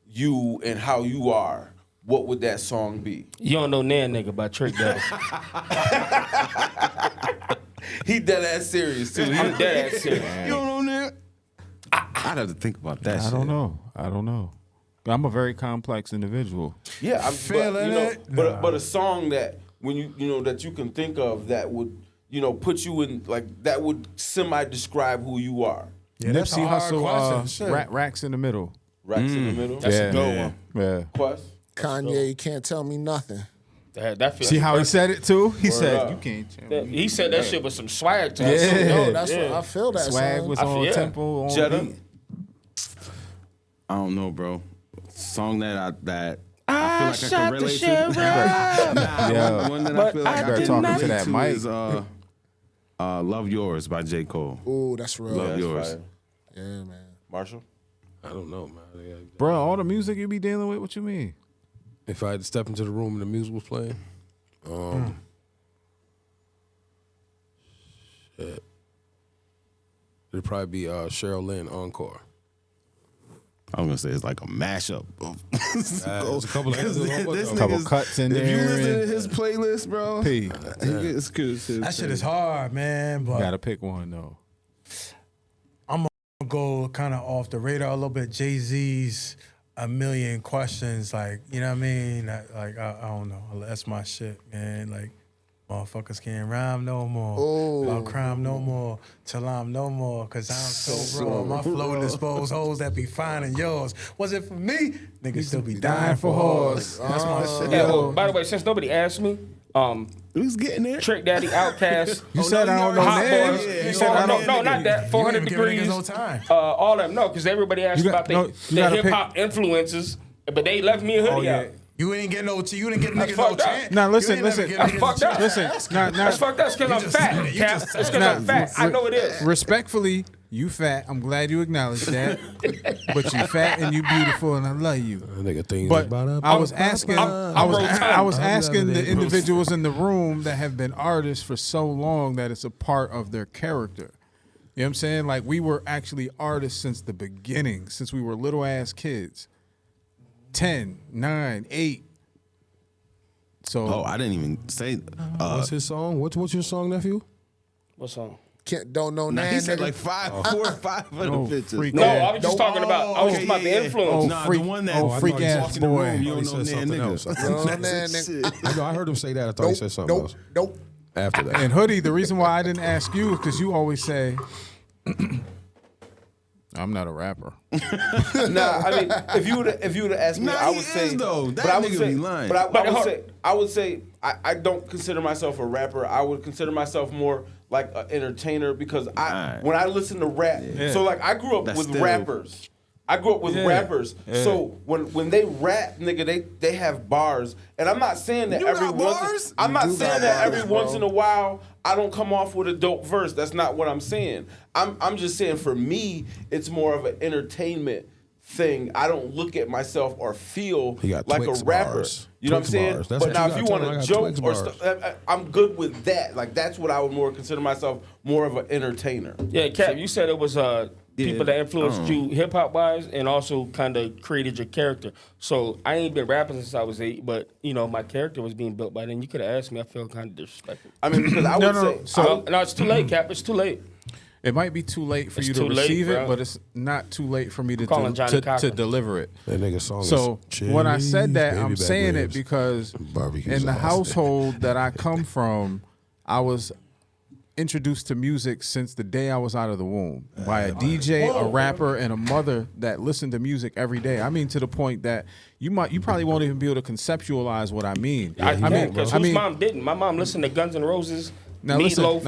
you and how you are, what would that song be? You don't know Nan Nigga by Trick Daddy. He dead ass serious too. I'm dead ass serious. You don't know that? I'd have to think about that. I don't know. I'm a very complex individual. Yeah, I'm Feeling it? but a song that when you that you can think of that would put you in like that would semi describe who you are. Yeah, that's a Nipsey hard question. Hussle, Shit. Racks in the Middle. Racks in the middle. That's Yeah. a good one. Yeah. Quest. Kanye, you can't tell me nothing. That feels See how he said it too? He said, up. "You can't tell me." He said that shit with some swag to Yeah. it. Yo, that's Yeah. what I feel that Swag son. was I on feel- tempo, on Jetta. beat. I don't know, bro. Song that I feel like I can relate to. Yeah. One that I But feel like I I better can talking relate to that to mic. is "Love Yours" by J. Cole. Ooh, that's real. Love That's Yours. fire. Yeah, man. Marshall. I don't know, man. Bro, all the music you be dealing with, what you mean? If I had to step into the room and the music was playing, shit, it'd probably be Cheryl Lynn Encore. I was gonna say it's like a mashup of There's a couple of this Couple nigga's- cuts in If there. you listen to and his playlist, bro, P. it's good. That shit is hard, man. But Gotta pick one though. I'm gonna go kind of off the radar a little bit. Jay-Z's A Million Questions, like, you know what I mean? I don't know. That's my shit, man. Like, motherfuckers can't rhyme no more. About crime no more. Till I'm no more. Cause I'm so raw. My flow dispose hoes that be finding yours. Was it for me? Niggas still be dying for hoes. That's my shit. Yeah, oh, by the way, since nobody asked me, Who's getting there? Trick Daddy, Outkast, You said I don't know Hot names. Boys. Yeah, You said no, no, not that. 400 You ain't giving degrees. niggas no time. All them, no, because everybody asked You got- about no, you their gotta hip hop influences, but they left me a hoodie yeah. out. You ain't get no. You didn't get That's niggas no fucked up. chance. Now, listen, You ain't never listen. give That's niggas a fucked up. chance. Listen, not That's fucked up. That's because I'm just fat, said it. You Cap. just It's said because it. I'm fat. I know it is. Respectfully, you fat. I'm glad you acknowledged that. But you fat and you beautiful, and I love you. Nigga things But about I was asking, I was asking the Rotund. individuals in the room that have been artists for so long that it's a part of their character. You know what I'm saying? Like, we were actually artists since the beginning, since we were little ass kids. 10, 9, 8. So Oh, I didn't even say. What's his song? What's your song, nephew? What's on? Don't know Nah, Nan, he said nigga. like 4 or 5 of the No, bitches. freak No, ass. I was just talking about. I was just about the influence. Nah, freak- the one that oh, freak I thought he ass walked in the boy. room, you I don't thought know he said Nan something niggas. else. Don't know Nan, nigga. I heard him say that. I thought he said something else Nope. after that. And Hoodie, the reason why I didn't ask you is because you always say, I'm not a rapper. Nah, I mean, if you would have asked me, Nah, I he would say is, though. That but I would nigga say, be lying. But But I would say I don't consider myself a rapper. I would consider myself more like an entertainer because Alright. when I listen to rap, so like I grew up That's with still- rappers. I grew up with rappers. So when they rap, nigga, they have bars. And I'm not saying that You every got once bars? I'm not do saying got that bars, every bro. once in a while I don't come off with a dope verse. That's not what I'm saying. I'm just saying for me, it's more of an entertainment thing. I don't look at myself or feel He got like Twix a rapper. bars. You know what I'm Twix saying? bars. That's But what now you if you gotta want tell him. I to got joke Twix or bars. stuff, I'm good with that. Like that's what I would more consider myself more of an entertainer. Yeah, Cap, you said it was people that influenced you hip hop wise, and also kind of created your character. So I ain't been rapping since I was 8, but you know my character was being built by then. You could have asked me. I feel kind of disrespected. I mean, because I would say No, it's too late, Cap. It's too late. It might be too late for It's you to too late, receive it, bro. but it's not too late for me to calling Johnny Cochran. deliver it. That nigga song So is when I said that, Baby I'm back saying it ribs, because barbecue in the sauce. household that I come from, I was introduced to music since the day I was out of the womb by a DJ, a rapper, and a mother that listened to music every day. I mean, to the point that you probably won't even be able to conceptualize what I mean. I mean, because whose mom didn't? My mom listened to Guns N' Roses. Now Meatloaf,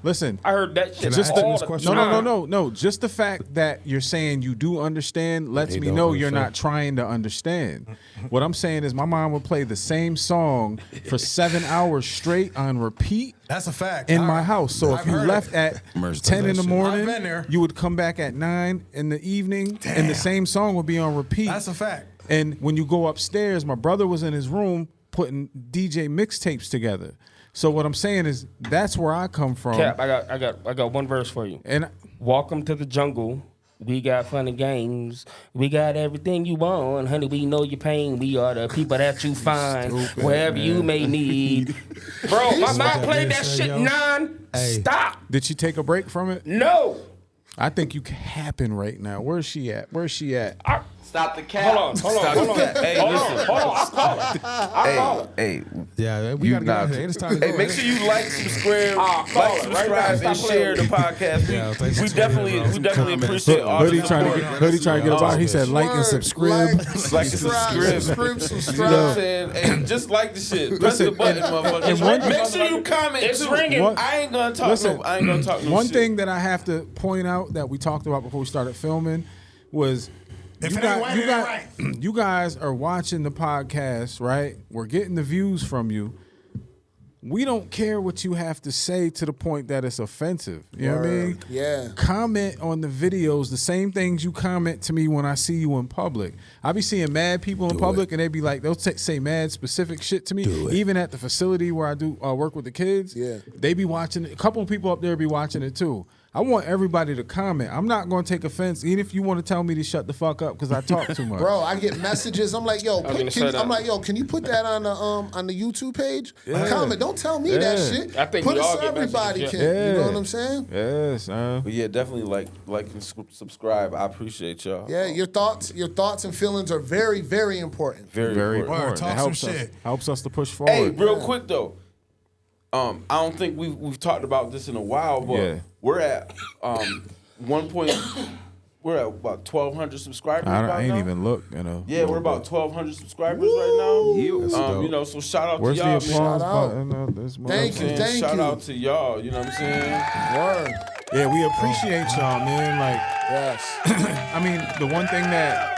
listen. I heard that shit Just all the, the time. no. Just the fact that you're saying you do understand lets me know you're not trying to understand. What I'm saying is my mom would play the same song for 7 hours straight on repeat. That's a fact. In my house. So I've if you heard left it. at Merce 10 in does the that shit. morning, I've been there. you would come back at 9 in the evening, and the same song would be on repeat. That's a fact. And when you go upstairs, my brother was in his room putting DJ mixtapes together. So what I'm saying is that's where I come from. Cap, I got one verse for you. And Welcome to the jungle. We got fun and games. We got everything you want, honey. We know your pain. We are the people that you find wherever you may need. Bro, my mom played that shit non-stop. did she take a break from it? No. I think you capping right now. Where's she at? Stop the cap. Hold on. Hey, listen. Hold on. I'll call her. Hey, Yeah, we gotta get out of here. It's time to hey, go. make sure you like, subscribe, Right subscribe, now. and share the podcast. Yeah, thanks We for definitely tuning in, bro. appreciate all Hoodie the trying to support. get about. He said like and subscribe. Like, subscribe. You know what I'm saying? Hey, just like the shit. Press the button, motherfucker. Make sure you comment. It's too. ringing. I ain't gonna talk no One shit. thing that I have to point out that we talked about before we started filming was you guys are watching the podcast, right? We're getting the views from you. We don't care what you have to say to the point that it's offensive. You know what I mean? Yeah. Comment on the videos, the same things you comment to me when I see you in public. I be seeing mad people in public and they be like, they'll say mad specific shit to me. Even at the facility where I do work with the kids, they be watching it. A couple of people up there be watching it too. I want everybody to comment. I'm not going to take offense, even if you want to tell me to shut the fuck up because I talk too much. Bro, I get messages. I'm like, yo, can you put that on the YouTube page? Comment. Don't tell me that shit. I think put we it all so get everybody messages, can. You know what I'm saying? Yes, But yeah, definitely like and subscribe. I appreciate y'all. Yeah, your thoughts and feelings are very, very important. Very important. Word, It talk some helps shit. helps us to push forward. Hey, real quick though. I don't think we've talked about this in a while, but we're at we're at about 1,200 subscribers. I ain't now. even looked, you know. Yeah, we're about 1,200 subscribers right now. You know, so shout out Where's to the y'all. applause Shout button? This Thank you, thank Shout you. out to y'all. You know what I'm saying? Word. Yeah, we appreciate y'all, man. Like, Yes. I mean, the one thing that.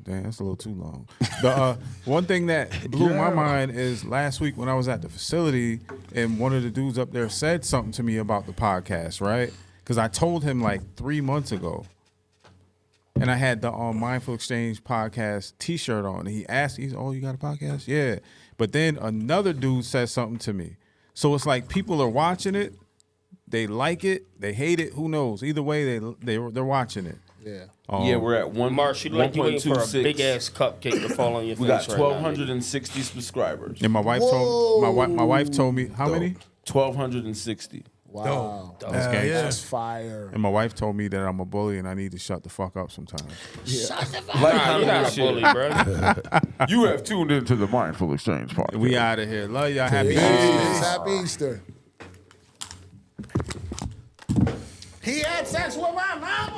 Damn, that's a little too long. The one thing that blew my mind is last week when I was at the facility and one of the dudes up there said something to me about the podcast, right? Because I told him like 3 months ago. And I had the Mindful Exchange podcast T-shirt on. And he asked, he's, oh, you got a podcast? Yeah. But then another dude said something to me. So it's like people are watching it. They like it. They hate it. Who knows? Either way, they're watching it. Yeah. Yeah, we're at one. Marsh, you like you waiting for a 1.26. big ass cupcake to fall on your face. We got right now, 1,260 subscribers. And my wife told me how many? 1,260. Wow. That's gangsta. That's fire. And my wife told me that I'm a bully and I need to shut the fuck up sometimes. Like Nah, you're not a bully, bro. You have tuned into the Mindful Exchange podcast. We out of here. Love y'all. Happy Peace. Easter. Happy Easter. He had sex with my mama.